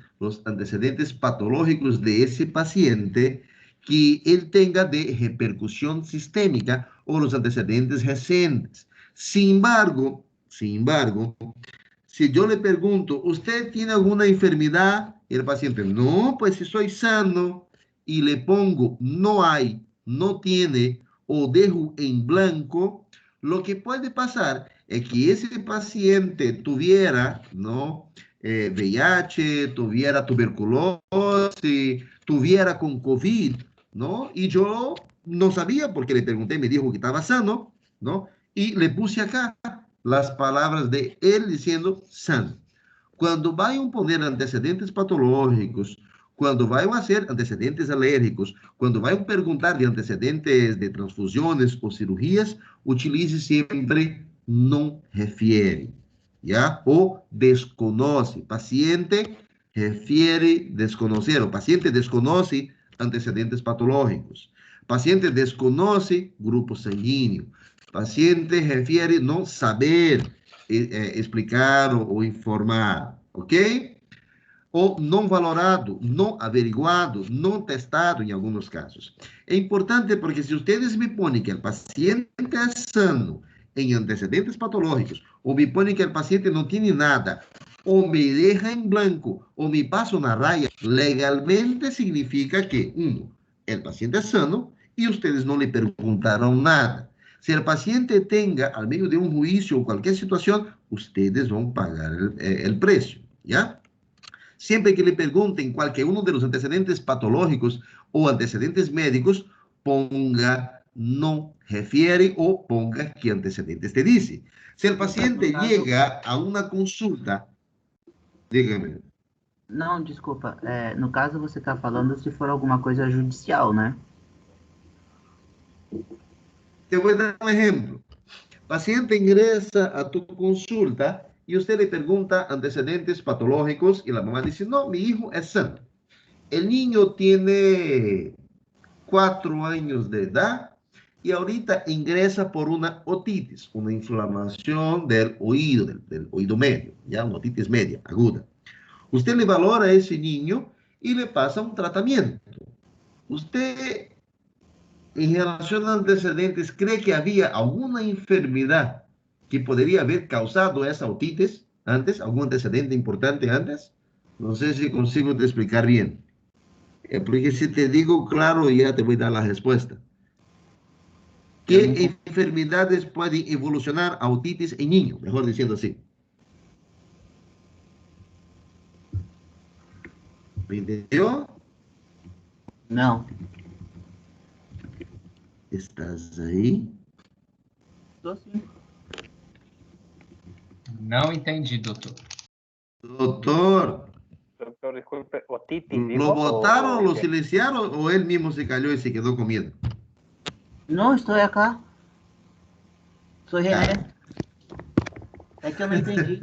patológicos de ese paciente que él tenga de repercusión sistémica o los antecedentes recientes. Sin embargo, si yo le pregunto, ¿usted tiene alguna enfermedad? Y el paciente, no, pues si soy sano, y le pongo, no hay, no tiene, o dejo en blanco, lo que puede pasar es que ese paciente tuviera, ¿no? VIH, tuviera tuberculosis, tuviera con COVID, ¿no? Y yo no sabía porque le pregunté, me dijo que estaba sano, ¿no? Y le puse acá las palabras de él diciendo sano. Cuando vayan a poner antecedentes patológicos, cuando vayan a hacer antecedentes alérgicos, cuando vayan a preguntar de antecedentes de transfusiones o cirugías, utilice siempre no refiere, ¿ya? O desconoce. Paciente refiere desconocer, o paciente desconoce antecedentes patológicos. Paciente desconoce grupo sanguíneo. Paciente refiere no saber explicar o informar, ¿ok? O não valorado, não averiguado, não testado em alguns casos. É importante porque se vocês me põem que o paciente é sano em antecedentes patológicos, ou me põem que o paciente não tem nada, ou me deixa em branco, ou me passo na raya, legalmente significa que, o paciente é sano e vocês não lhe perguntaram nada. Se o paciente tenga, al meio de um juízo ou qualquer situação, vocês vão pagar o preço, ¿ya? Siempre que le pregunten cualquier uno de los antecedentes patológicos o antecedentes médicos, ponga no refiere o ponga qué antecedentes te dice. Si el paciente llega a una consulta, dígame. Não, desculpa. No caso, você está falando se for alguma coisa judicial, né? Te voy a dar un ejemplo. Paciente ingresa a tu consulta y usted le pregunta antecedentes patológicos y la mamá dice, no, mi hijo es sano. El niño tiene 4 años de edad y ahorita ingresa por una otitis, una inflamación del oído medio, ya una otitis media, aguda. Usted le valora a ese niño y le pasa un tratamiento. Usted, en relación a antecedentes, ¿cree que había alguna enfermedad que podría haber causado esa otitis antes? ¿Algún antecedente importante antes? No sé si consigo te explicar bien. Porque si te digo claro, ya te voy a dar la respuesta. ¿Qué enfermedades pueden evolucionar a otitis en niños? Mejor diciendo así. ¿Me entendió? Não. ¿Estás ahí? Estou sim. Não entendi, doutor. Doctor, Doctor, disculpe, otitis, ¿lo votaron, lo silenciaron o él mismo se cayó y se quedó comiendo? Não, estou acá. Sou René. É que eu não entendi.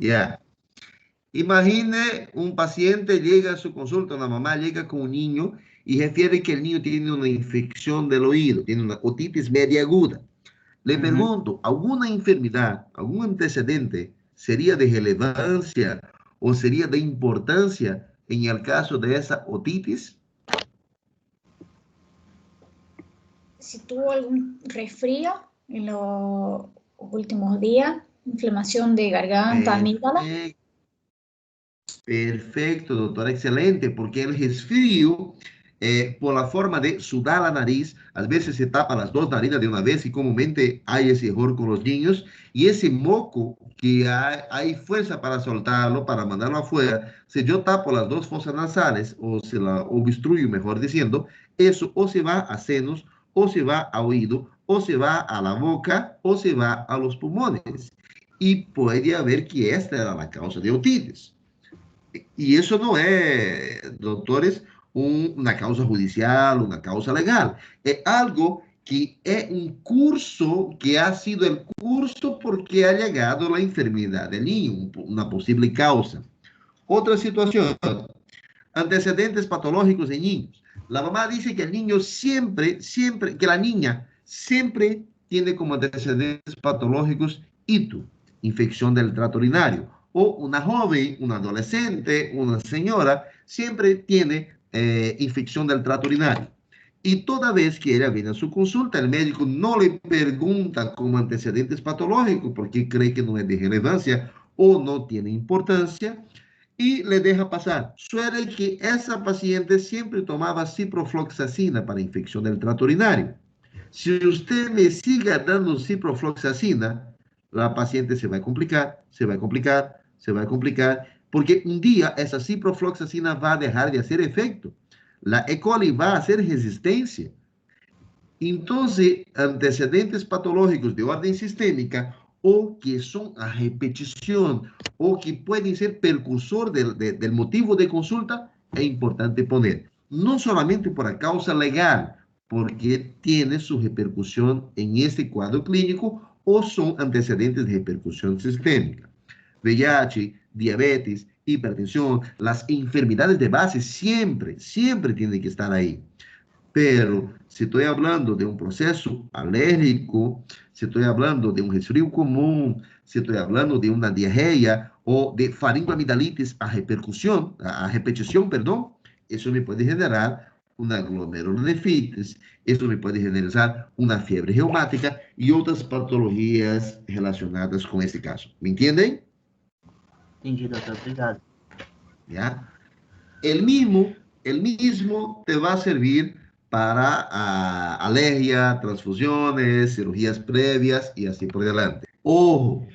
Ya. Imagine un paciente llega a su consulta, una mamá llega con un niño y refiere que el niño tiene una infección del oído, tiene una otitis media aguda. Le pregunto, ¿alguna enfermedad, algún antecedente sería de relevancia o sería de importancia en el caso de esa otitis? Si tuvo algún resfrío en los últimos días, inflamación de garganta, amígdala. Perfecto, doctora, excelente, porque el resfrío, por la forma de sudar la nariz, a veces se tapa las 2 narinas de una vez y comúnmente hay ese error con los niños, y ese moco que hay fuerza para soltarlo, para mandarlo afuera, si yo tapo las 2 fosas nasales o se la obstruyo, mejor diciendo, eso o se va a senos, o se va a oído, o se va a la boca, o se va a los pulmones. Y puede haber que esta era la causa de otitis. Y eso no es, doctores, una causa judicial, una causa legal. Es algo que es un curso, que ha sido el curso porque ha llegado la enfermedad del niño, una posible causa. Otra situación, antecedentes patológicos en niños. La mamá dice que el niño siempre, que la niña siempre tiene como antecedentes patológicos ITU, infección del tracto urinario. O una joven, una adolescente, una señora, siempre tiene infección del tracto urinario. Y toda vez que ella viene a su consulta, el médico no le pregunta como antecedentes patológicos porque cree que no es de relevancia o no tiene importancia y le deja pasar. Suele que esa paciente siempre tomaba ciprofloxacina para infección del tracto urinario. Si usted me sigue dando ciprofloxacina, la paciente se va a complicar, se va a complicar, se va a complicar, porque un día esa ciprofloxacina va a dejar de hacer efecto. La E. coli va a hacer resistencia. Entonces, antecedentes patológicos de orden sistémica o que son a repetición o que pueden ser precursor del motivo de consulta, es importante poner. No solamente por la causa legal, porque tiene su repercusión en este cuadro clínico o son antecedentes de repercusión sistémica. VIH, diabetes, hipertensión, las enfermedades de base siempre tienen que estar ahí. Pero si estoy hablando de un proceso alérgico, si estoy hablando de un resfrío común, si estoy hablando de una diarrea o de faringoamidalitis a repetición, perdón, eso me puede generar una glomerulonefritis, eso me puede generar una fiebre reumática y otras patologías relacionadas con este caso. ¿Me entienden? Entendi, doutor. Obrigado. ¿Ya? El mismo te va a servir para alergia, transfusiones, cirugías previas y así por delante. Ojo,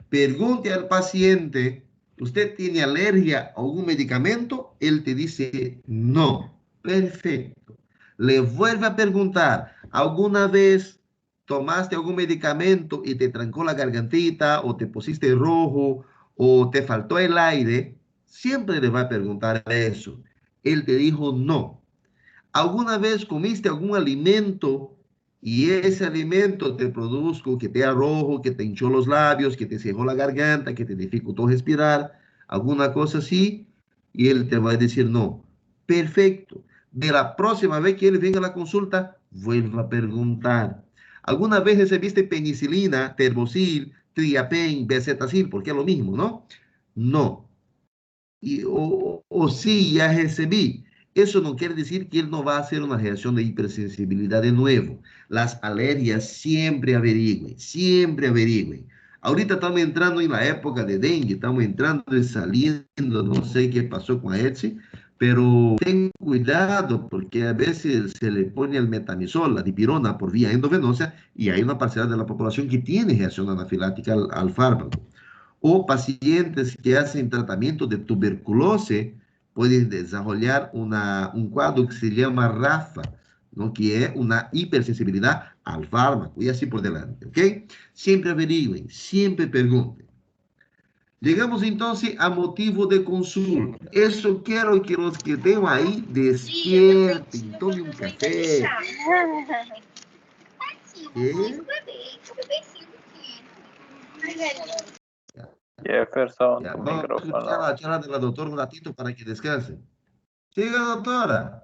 pregunte al paciente ¿Usted tiene alergia a algún medicamento? Él te dice no. Perfecto. Le vuelve a preguntar, ¿alguna vez tomaste algún medicamento y te trancó la gargantita o te pusiste rojo o te faltó el aire? Siempre le va a preguntar eso. Él te dijo no. ¿Alguna vez comiste algún alimento y ese alimento te produjo que te arrojo, que te hinchó los labios, que te cerró la garganta, que te dificultó respirar, alguna cosa así? Y él te va a decir no. Perfecto. De la próxima vez que él venga a la consulta, vuelva a preguntar. ¿Alguna vez recibiste penicilina, terbosil, triapen, bezetacil? Porque es lo mismo, ¿no? No. O sí, ya recibí. Eso no quiere decir que él no va a hacer una reacción de hipersensibilidad de nuevo. Las alergias siempre averigüen, siempre averigüen. Ahorita estamos entrando en la época de dengue, estamos entrando y saliendo, no sé qué pasó con Etsy, pero ten cuidado porque a veces se le pone el metamizol, la dipirona, por vía endovenosa y hay una parcela de la población que tiene reacción anafiláctica al fármaco. O pacientes que hacen tratamiento de tuberculose pueden desarrollar un cuadro que se llama RAFA, ¿no? Que es una hipersensibilidad al fármaco y así por delante, ¿ok? Siempre averigüen, siempre pregunten. Llegamos entonces a motivo de consulta. Eso quiero que los que estén ahí despierten, tomen un café. Jefferson, Ya, tu vamos a escuchar micrófono. la charla de la doctora un ratito para que descanse. Siga, doctora.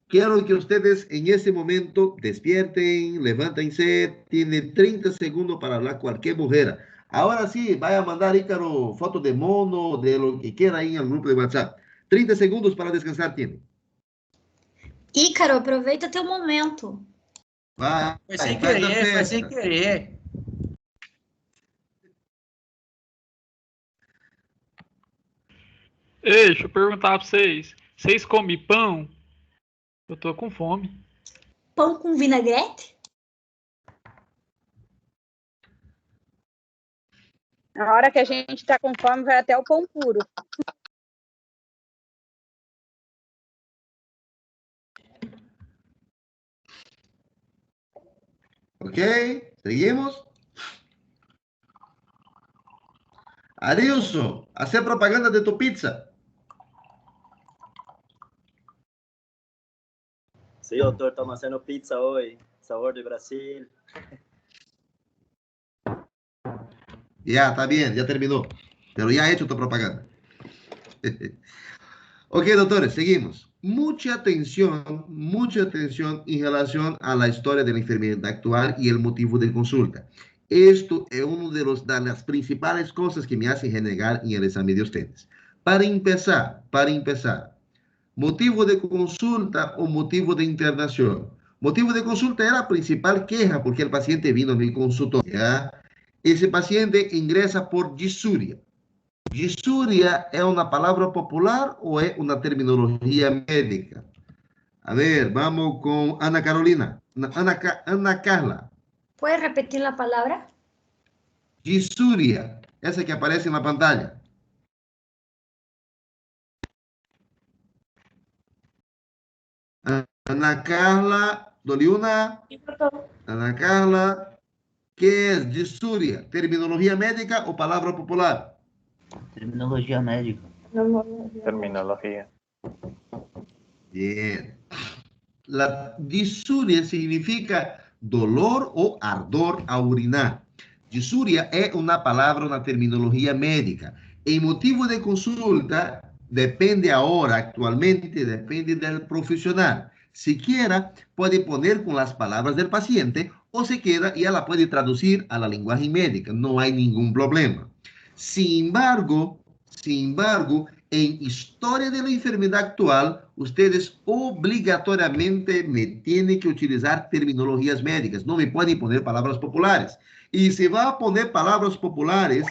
Quiero que ustedes en ese momento despierten, levántense, tienen 30 segundos para hablar cualquier mujer. Ahora sí, vaya a mandar Ícaro fotos de mono, de lo que quiera ahí en el grupo de WhatsApp. 30 segundos para descansar tiene. Ícaro, aproveita teu momento. Vai, Foi sem faz a querer, foi festa. sem querer. Ei, deixa eu perguntar pra vocês. Vocês comem pão? Eu tô com fome. Pão com vinagrete? Na hora que a gente tá com fome, vai até o pão puro. Ok, seguimos. Adilson, hacer propaganda de tu pizza. Sí, doctor, estamos haciendo pizza hoy, sabor de Brasil. Ya, está bien, ya terminó. Pero ya he hecho tu propaganda. Ok, doctores, seguimos. Mucha atención en relación a la historia de la enfermedad actual y el motivo de consulta. Esto es una de las principales cosas que me hacen renegar en el examen de ustedes. Para empezar, motivo de consulta o motivo de internación. Motivo de consulta era la principal queja porque el paciente vino a mi consultorio. ¿Ya? Ese paciente ingresa por disuria. ¿Disuria es una palabra popular o es una terminología médica? A ver, vamos con Ana Carolina. Ana Carla. ¿Puedes repetir la palabra? Disuria, esa que aparece en la pantalla. Ana Carla, Doliuna. Ana Carla, ¿qué es disuria? ¿Terminología médica o palabra popular? Terminologia médica. Terminología. Bien. La disuria significa dolor o ardor a orinar. Disuria es una palabra, una terminología médica. El motivo de consulta depende ahora, actualmente, depende del profesional. Si quiera, puede poner con las palabras del paciente o si quiera, ya la puede traducir a la lenguaje médica. No hay ningún problema. Sin embargo, en historia de la enfermedad actual, ustedes obligatoriamente me tienen que utilizar terminologías médicas. No me pueden poner palabras populares. Y si va a poner palabras populares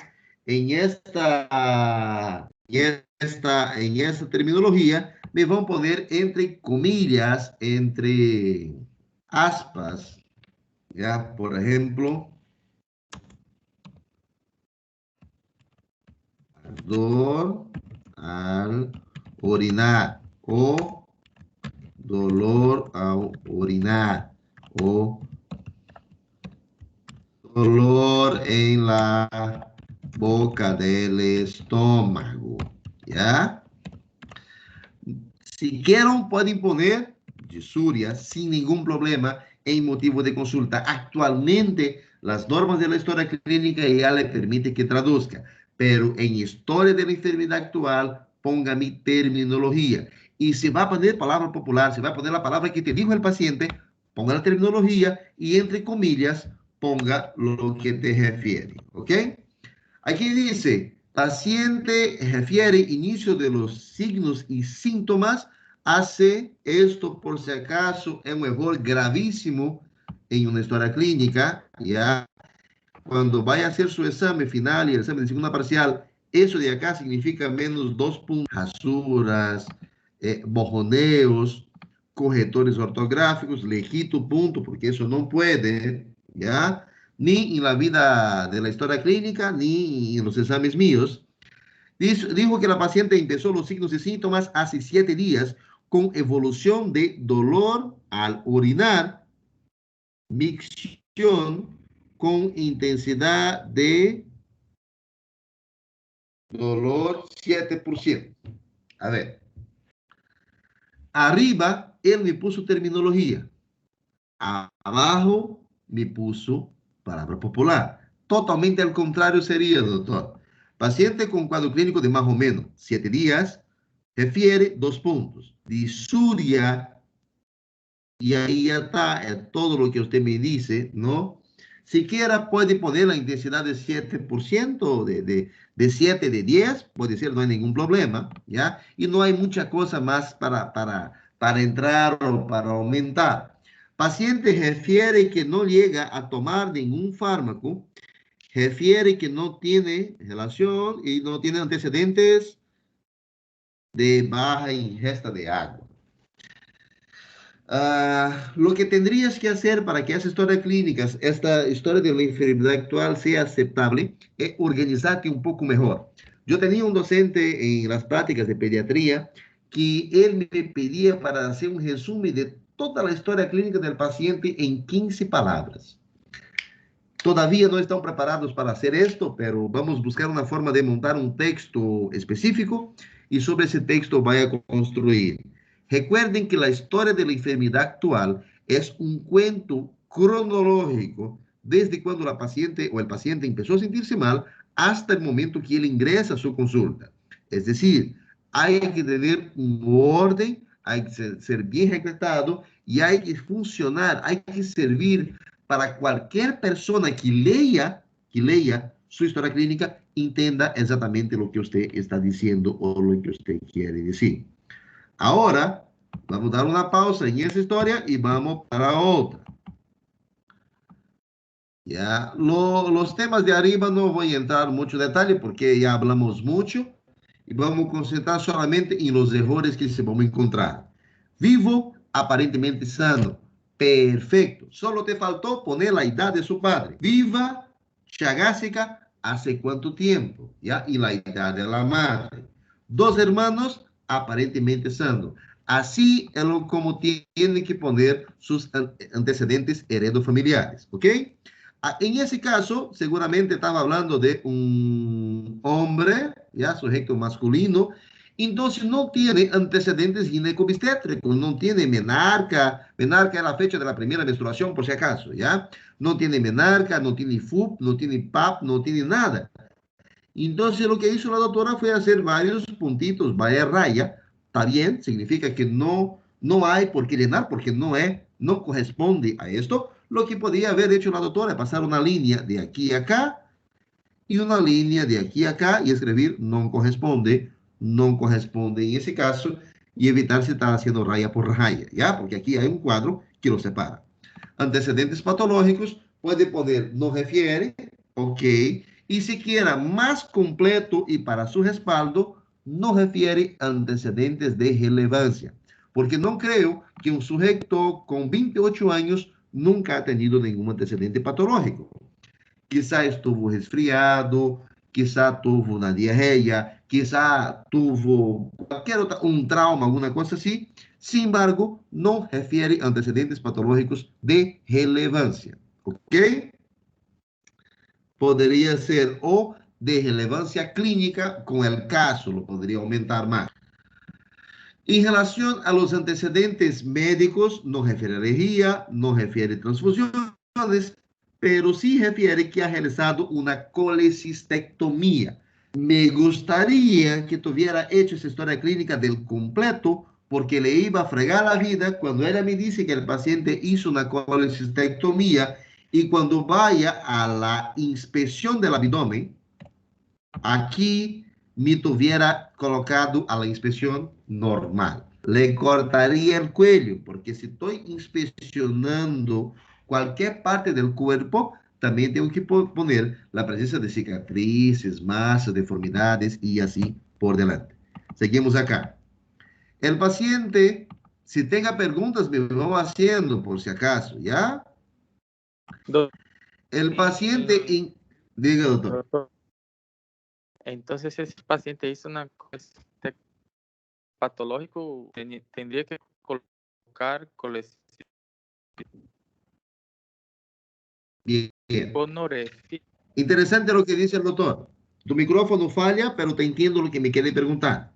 en esta terminología, me van a poner entre comillas, entre aspas. ¿Ya? Por ejemplo, ardor al orinar o dolor al orinar o dolor en la boca del estómago, ¿ya? Si quieren, pueden poner disuria sin ningún problema en motivo de consulta. Actualmente, las normas de la historia clínica ya le permiten que traduzca, pero en historia de la enfermedad actual, ponga mi terminología. Y si va a poner palabra popular, si va a poner la palabra que te dijo el paciente, ponga la terminología y entre comillas, ponga lo que te refiere, ¿ok? Aquí dice, paciente refiere inicio de los signos y síntomas, hace esto por si acaso es un error gravísimo en una historia clínica, ya cuando vaya a hacer su examen final y el examen de segunda parcial, eso de acá significa menos 2 puntos, rasuras, bojoneos, corretores ortográficos, le quito punto porque eso no puede, ¿ya? Ni en la vida de la historia clínica, ni en los exámenes míos. Dijo que la paciente empezó los signos y síntomas hace 7 días con evolución de dolor al orinar, micción con intensidad de dolor 7%. A ver. Arriba, él me puso terminología. Abajo, me puso palabra popular. Totalmente al contrario sería, doctor. Paciente con cuadro clínico de más o menos 7 días, refiere 2 puntos. Disuria, y ahí ya está, es todo lo que usted me dice, ¿no? Siquiera puede poner la intensidad de 7%, de 7, de 10, puede ser, no hay ningún problema, ¿ya? Y no hay mucha cosa más para entrar o para aumentar. Paciente refiere que no llega a tomar ningún fármaco, refiere que no tiene relación y no tiene antecedentes de baja ingesta de agua. Lo que tendrías que hacer para que esa historia clínica, esta historia de la enfermedad actual sea aceptable, es organizarte un poco mejor. Yo tenía un docente en las prácticas de pediatría que él me pedía para hacer un resumen de toda la historia clínica del paciente en 15 palabras. Todavía no están preparados para hacer esto, pero vamos a buscar una forma de montar un texto específico y sobre ese texto vaya a construir. Recuerden que la historia de la enfermedad actual es un cuento cronológico desde cuando la paciente o el paciente empezó a sentirse mal hasta el momento que él ingresa a su consulta. Es decir, hay que tener un orden, hay que ser bien recretado y hay que funcionar, hay que servir para cualquier persona que lea su historia clínica, entienda exactamente lo que usted está diciendo o lo que usted quiere decir. Ahora, vamos a dar una pausa en esa historia y vamos para otra. Ya, los temas de arriba no voy a entrar mucho detalle porque ya hablamos mucho y vamos a concentrar solamente en los errores que se van a encontrar. Vivo, aparentemente sano. Perfecto. Solo te faltó poner la edad de su padre. Viva, chagásica, ¿hace cuánto tiempo? ¿Ya? Y la edad de la madre. 2 hermanos, aparentemente sano. Así es como tienen que poner sus antecedentes heredofamiliares, ¿ok? En ese caso, seguramente estaba hablando de un hombre, ya, sujeto masculino, entonces no tiene antecedentes ginecobstétricos, no tiene menarca, menarca es la fecha de la primera menstruación, por si acaso, ¿ya? No tiene menarca, no tiene FUP, no tiene PAP, no tiene nada. Entonces lo que hizo la doctora fue hacer varios puntitos, varias rayas, está bien, significa que no hay por qué llenar, porque no corresponde a esto. Lo que podía haber hecho la doctora es pasar una línea de aquí a acá y una línea de aquí a acá y escribir no corresponde en ese caso y evitar si está haciendo raya por raya, ¿ya? Porque aquí hay un cuadro que lo separa. Antecedentes patológicos, puede poner no refiere, ok, y si quiera más completo y para su respaldo, no refiere antecedentes de relevancia, porque no creo que un sujeto con 28 años nunca ha tenido ningún antecedente patológico. Quizá estuvo resfriado, quizá tuvo una diarrea, quizá tuvo un trauma, alguna cosa así. Sin embargo, no refiere antecedentes patológicos de relevancia. ¿Ok? Podría ser o de relevancia clínica con el caso, lo podría aumentar más. En relación a los antecedentes médicos, no refiere alergia, no refiere transfusiones, pero sí refiere que ha realizado una colecistectomía. Me gustaría que tuviera hecho esa historia clínica del completo, porque le iba a fregar la vida cuando ella me dice que el paciente hizo una colecistectomía y cuando vaya a la inspección del abdomen, aquí me tuviera colocado a la inspección normal. Le cortaría el cuello, porque si estoy inspeccionando cualquier parte del cuerpo, también tengo que poner la presencia de cicatrices, masas, deformidades y así por delante. Seguimos acá. El paciente, si tenga preguntas, me van haciendo por si acaso, ¿ya? El paciente, diga, doctor. Entonces, ese paciente hizo una patológico, tendría que colocar Bien. Interesante lo que dice el doctor. Tu micrófono falla, pero te entiendo lo que me quiere preguntar.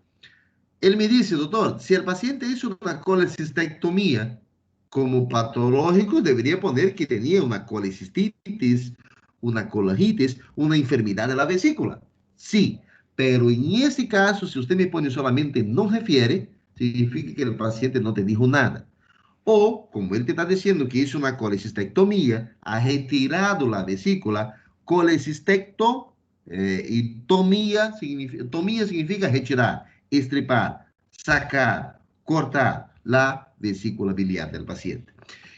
Él me dice, doctor, si el paciente hizo una colecistectomía, como patológico debería poner que tenía una colecistitis, una colangitis, una enfermedad de la vesícula. Sí, pero en ese caso, si usted me pone solamente no refiere, significa que el paciente no te dijo nada. O, como él te está diciendo que hizo una colecistectomía, ha retirado la vesícula, y tomía significa retirar, estripar, sacar, cortar la vesícula biliar del paciente.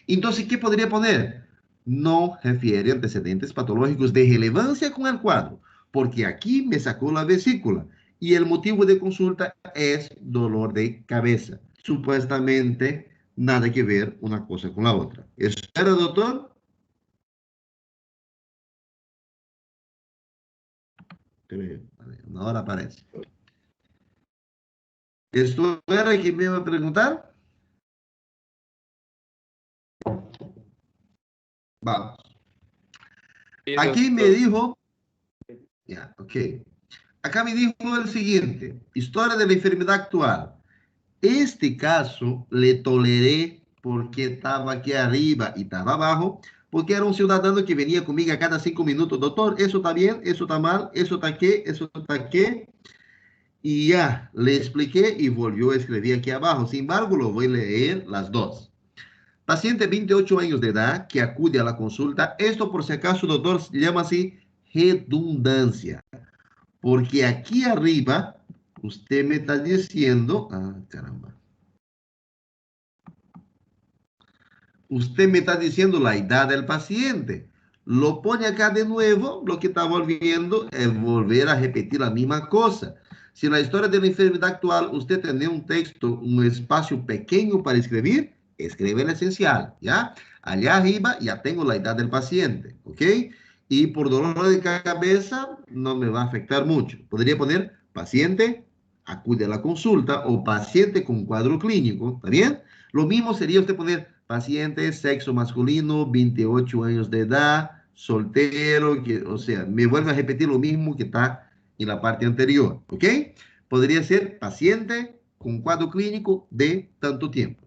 Entonces, ¿qué podría poner? No refiere antecedentes patológicos de relevancia con el cuadro, porque aquí me sacó la vesícula y el motivo de consulta es dolor de cabeza. Supuestamente, nada que ver una cosa con la otra. ¿Eso era, doctor? Ahora aparece. ¿Esto era que me iba a preguntar? Vamos. Aquí me dijo, ya, ok. Acá me dijo el siguiente, historia de la enfermedad actual. Este caso le toleré porque estaba aquí arriba y estaba abajo, porque era un ciudadano que venía conmigo a cada 5 minutos. Doctor, eso está bien, eso está mal, eso está qué, eso está qué. Y ya, le expliqué y volvió a escribir aquí abajo. Sin embargo, lo voy a leer las dos. Paciente 28 años de edad que acude a la consulta. Esto, por si acaso, doctor, se llama así redundancia. Porque aquí arriba, usted me está diciendo... Ah, caramba. Usted me está diciendo la edad del paciente. Lo pone acá de nuevo, lo que está volviendo es volver a repetir la misma cosa. Si en la historia de la enfermedad actual usted tiene un texto, un espacio pequeño para escribir, escribe el esencial, ¿ya? Allá arriba ya tengo la edad del paciente, ¿ok? Y por dolor de cabeza no me va a afectar mucho. Podría poner paciente, acude a la consulta o paciente con cuadro clínico, ¿está bien? Lo mismo sería usted poner paciente, sexo masculino, 28 años de edad, soltero, o sea, me vuelve a repetir lo mismo que está en la parte anterior, ¿ok? Podría ser paciente con cuadro clínico de tanto tiempo.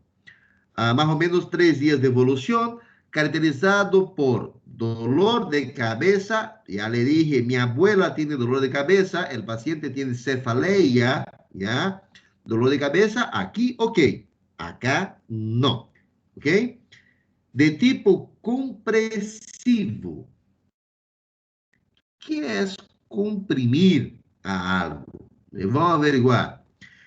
Más o menos 3 días de evolución, caracterizado por dolor de cabeza. Ya le dije, mi abuela tiene dolor de cabeza, el paciente tiene cefaleia, ¿ya? Dolor de cabeza, aquí, ok. Acá, no. ¿Ok? De tipo compresivo. ¿Qué es comprimir a algo? Vamos a averiguar.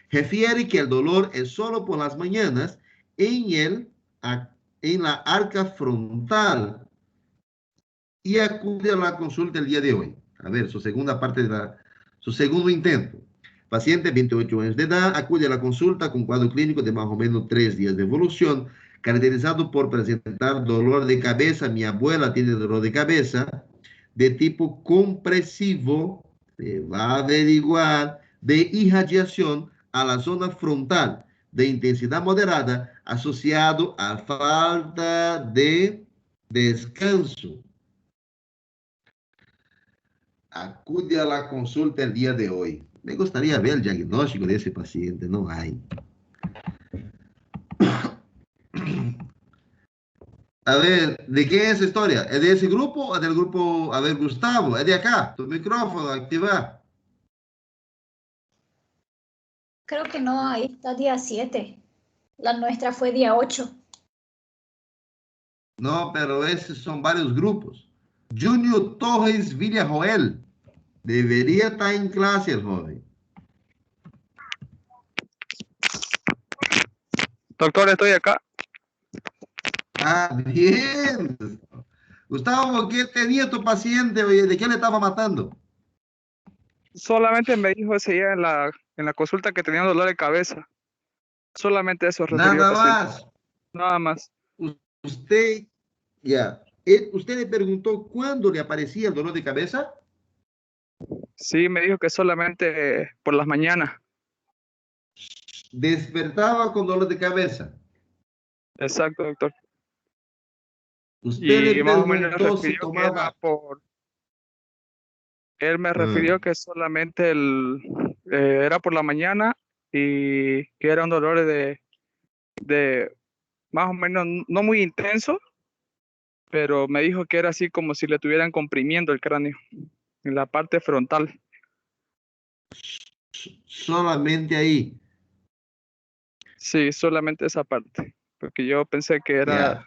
Refiere que el dolor es solo por las mañanas en la arca frontal y acude a la consulta el día de hoy. A ver, su segunda parte su segundo intento. Paciente, 28 años de edad, acude a la consulta con cuadro clínico de más o menos 3 días de evolución, caracterizado por presentar dolor de cabeza. Mi abuela tiene dolor de cabeza de tipo compresivo, te va a averiguar de irradiación a la zona frontal de intensidad moderada asociado a falta de descanso. Acude a la consulta el día de hoy. Me gustaría ver el diagnóstico de ese paciente, no hay. A ver, ¿de qué es esa historia? ¿Es de ese grupo o del grupo? A ver, Gustavo, es de acá. Tu micrófono, activa. Creo que no, ahí está día 7. La nuestra fue día 8. No, pero esos son varios grupos. Junior Torres Villajoel. Debería estar en clase el joven. Doctor, estoy acá. Ah, bien. Gustavo, ¿qué tenía tu paciente? ¿De qué le estaba matando? Solamente me dijo ese día en la consulta que tenía dolor de cabeza. Solamente eso refirió Nada el paciente. más. Nada más. Usted, ya. ¿Usted le preguntó cuándo le aparecía el dolor de cabeza? Sí, me dijo que solamente por las mañanas. Despertaba con dolor de cabeza. Exacto, doctor. Usted le Y más o menos preguntó si refirió que era tomaba. por... Él me refirió que solamente era por la mañana y que era un dolor de más o menos no muy intenso, pero me dijo que era así como si le estuvieran comprimiendo el cráneo en la parte frontal. Solamente ahí. Sí, solamente esa parte, porque yo pensé que era...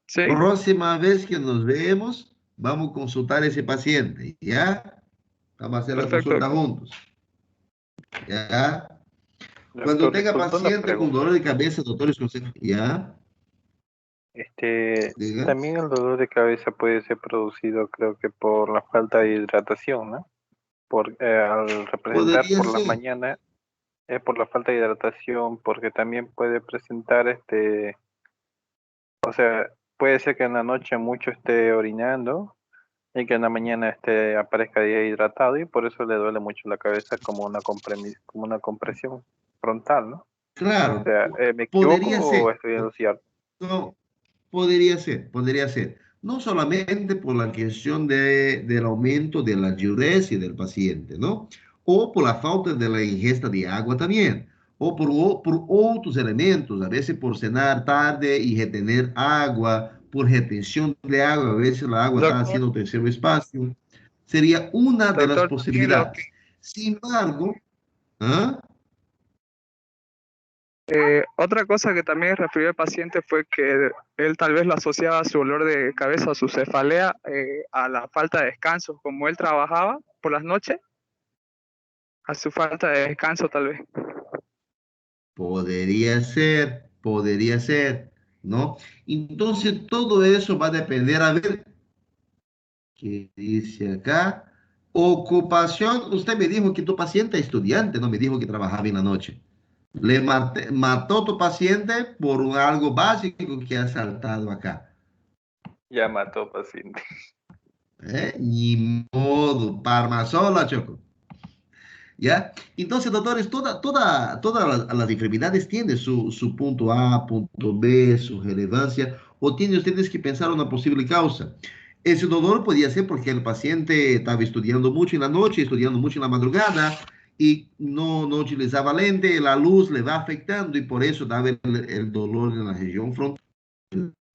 Sí. Próxima vez que nos vemos, vamos a consultar a ese paciente, ¿ya? Vamos a hacer la consulta juntos. ¿Ya? Cuando Doctor, tenga disculpa una paciente con pregunta. dolor de cabeza, doctores, ¿ya? Diga. También el dolor de cabeza puede ser producido, creo que por la falta de hidratación, ¿no? Al representar Podría por la ser. mañana es por la falta de hidratación, porque también puede presentar o sea, puede ser que en la noche mucho esté orinando y que en la mañana aparezca deshidratado y por eso le duele mucho la cabeza como una compresión frontal, ¿no? Claro. O sea, ¿me equivoco Podría o ser. estoy en lo cierto? No, podría ser, podría ser. No solamente por la cuestión del aumento de la diuresis del paciente, ¿no? O por la falta de la ingesta de agua también. O por otros elementos, a veces por cenar tarde y retener agua, por retención de agua, a veces la agua está Doctor. haciendo tercer espacio. Sería una de las Doctor, posibilidades. Sin embargo, ¿ah? Otra cosa que también refirió el paciente fue que él tal vez lo asociaba a su dolor de cabeza o su cefalea a la falta de descanso, como él trabajaba por las noches, a su falta de descanso tal vez. Podría ser, ¿no? Entonces todo eso va a depender, a ver, ¿qué dice acá? Ocupación, usted me dijo que tu paciente es estudiante, no me dijo que trabajaba en la noche. Le mató tu paciente por algo básico que ha saltado acá. Ya mató paciente. Ni modo, parma sola, Choco. ¿Ya? Entonces, doctores, todas las enfermedades tienen su punto A, punto B, su relevancia, o tienen ustedes que pensar una posible causa. Ese dolor podía ser porque el paciente estaba estudiando mucho en la noche, estudiando mucho en la madrugada, y no utilizaba lente, la luz le va afectando y por eso daba el dolor en la región frontal.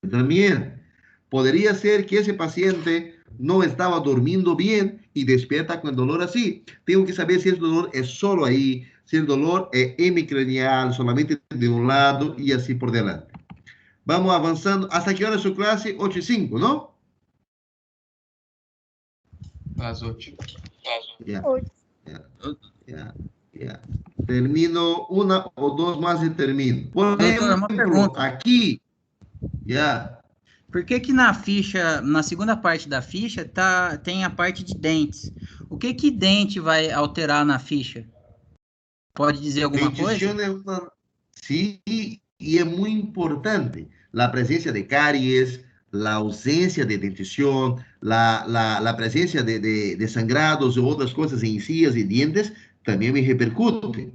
También podría ser que ese paciente no estaba durmiendo bien y despierta con dolor así. Tengo que saber si el dolor es solo ahí, si el dolor es hemicranial, solamente de un lado y así por delante. Vamos avanzando. ¿Hasta qué hora es su clase? 8:05, ¿no? Las 8. Ya. Termino una o dos más y termino. Por Doutor, uma ejemplo, pergunta. aqui, já. Por que na ficha, na segunda parte da ficha, tem a parte de dentes? O que dente vai alterar na ficha? Pode dizer alguma Dentición coisa? sí, y es muy importante la presencia de caries, la ausencia de dentición, la presencia de sangrados o otras cosas en encías y dientes, también me repercute.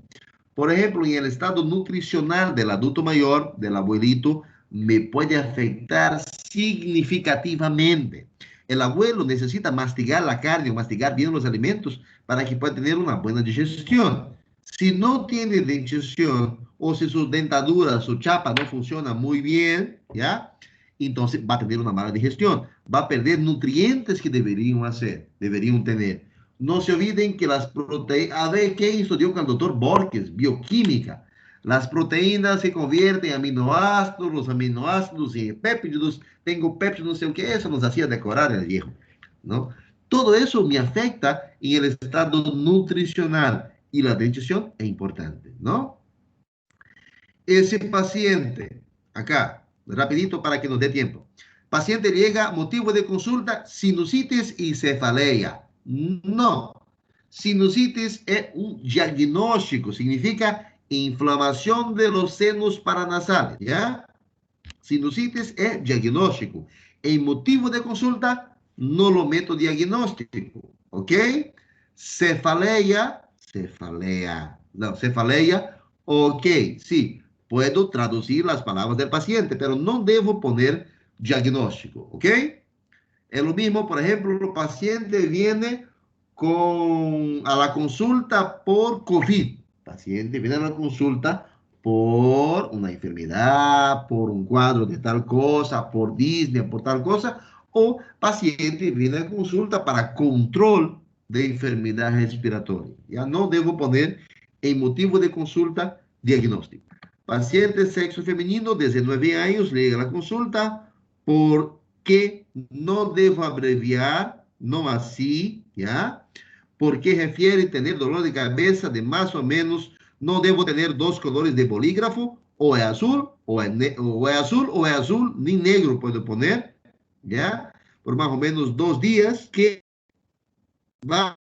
Por ejemplo, en el estado nutricional del adulto mayor, del abuelito, me puede afectar significativamente. El abuelo necesita mastigar la carne o mastigar bien los alimentos para que pueda tener una buena digestión. Si no tiene dentición o si su dentadura, su chapa no funciona muy bien, ¿ya? Entonces va a tener una mala digestión. Va a perder nutrientes que deberían tener. No se olviden que las proteínas, a ver, ¿quién estudió con el doctor Borges? Bioquímica. Las proteínas se convierten en aminoácidos, los aminoácidos en péptidos. Tengo péptidos, no sé qué, eso nos hacía decorar el viejo, ¿no? Todo eso me afecta en el estado nutricional y la dentición es importante, ¿no? Ese paciente, acá, rapidito para que nos dé tiempo. Paciente llega, motivo de consulta, sinusitis y cefaleia. No, sinusitis es un diagnóstico, significa inflamación de los senos paranasales, ¿ya? Sinusitis es diagnóstico. En motivo de consulta, no lo meto diagnóstico, ¿ok? Cefaleia, ok, sí, puedo traducir las palabras del paciente, pero no debo poner diagnóstico, ¿ok? Es lo mismo, por ejemplo, el paciente viene a la consulta por COVID. Paciente viene a la consulta por una enfermedad, por un cuadro de tal cosa, por Disney, por tal cosa, o paciente viene a consulta para control de enfermedad respiratoria. Ya no debo poner en motivo de consulta diagnóstico. Paciente sexo femenino, 19 años, llega a la consulta porque no debo abreviar, no así, ¿ya? Porque refiere tener dolor de cabeza de más o menos, no debo tener dos colores de bolígrafo, o es azul, o es azul, ni negro puedo poner, ¿ya? Por más o menos 2 días, que va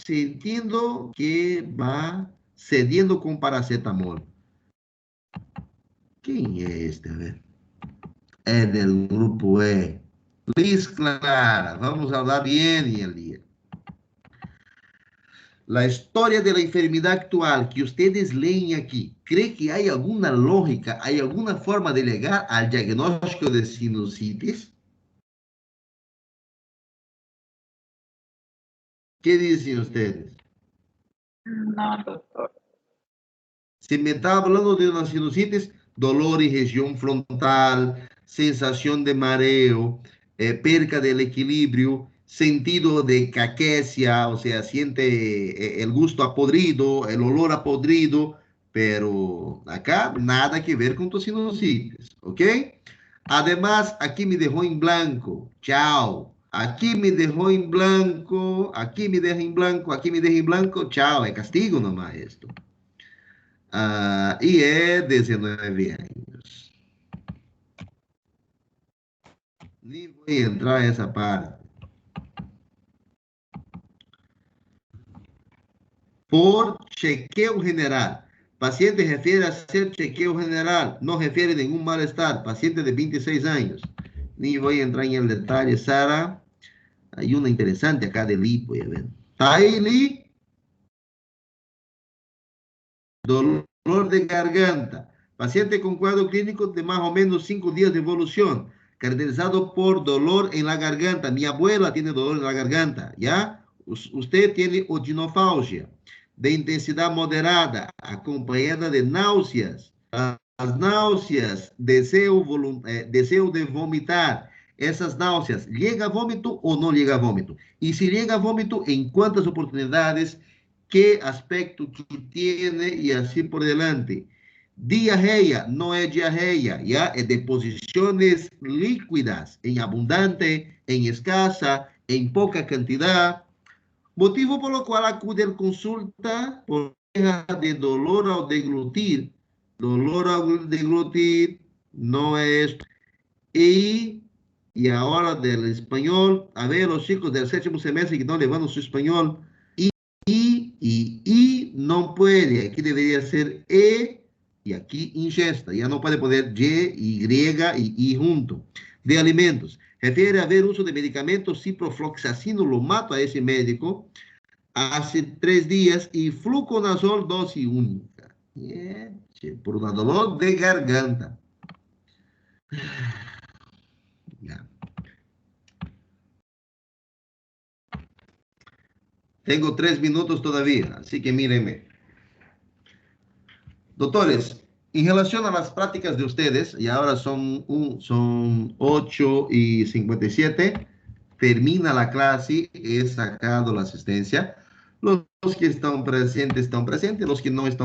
sintiendo que va cediendo con paracetamol. ¿Quién es este? A ver. Es del grupo E. Liz Clara, vamos a hablar bien y el día. La historia de la enfermedad actual que ustedes leen aquí, ¿cree que hay alguna lógica, hay alguna forma de llegar al diagnóstico de sinusitis? ¿Qué dicen ustedes? No, doctor. Si me está hablando de una sinusitis, dolor en región frontal, sensación de mareo, pérdida del equilibrio, sentido de caquecia, o sea, siente el gusto a podrido, el olor a podrido, pero acá nada que ver con tu sinusitis, ¿ok? Además, aquí me dejó en blanco, chao. Aquí me dejó en blanco, aquí me deja en blanco, aquí me deja en blanco, chao, es castigo nomás esto. Y es 19 años. Ni voy a entrar a esa parte. Por chequeo general. Paciente refiere a hacer chequeo general. No refiere a ningún malestar. Paciente de 26 años. Ni voy a entrar en el detalle, Sara. Hay una interesante acá de Lee, voy a ver. Lee. Dolor de garganta. Paciente con cuadro clínico de más o menos 5 días de evolución, caracterizado por dolor en la garganta. Mi abuela tiene dolor en la garganta, ¿ya? Usted tiene odinofagia de intensidad moderada, acompañada de náuseas. Las náuseas, deseo de vomitar. Esas náuseas, ¿llega a vómito o no llega a vómito? Y si llega a vómito, ¿en cuántas oportunidades? ¿Qué aspecto que tiene? Y así por delante. Diarrea, no es diarrea, ya es deposiciones líquidas, en abundante, en escasa, en poca cantidad. Motivo por lo cual acude a consulta por queja de dolor al deglutir. Dolor al deglutir no es. Y ahora del español, a ver, los chicos del 7º semestre que no llevan su español. Y no puede, aquí debería ser E y aquí ingesta, ya no puede poner Y, y I junto. de alimentos. Refiere a haber uso de medicamentos ciprofloxacino, lo mato a ese médico, hace 3 días, y fluconazol dosis única. Por un dolor de garganta. Ya. Tengo 3 minutos todavía, así que mírenme. Doctores, en relación a las prácticas de ustedes, y ahora son 8:57, termina la clase, he sacado la asistencia. Los que están presentes, los que no están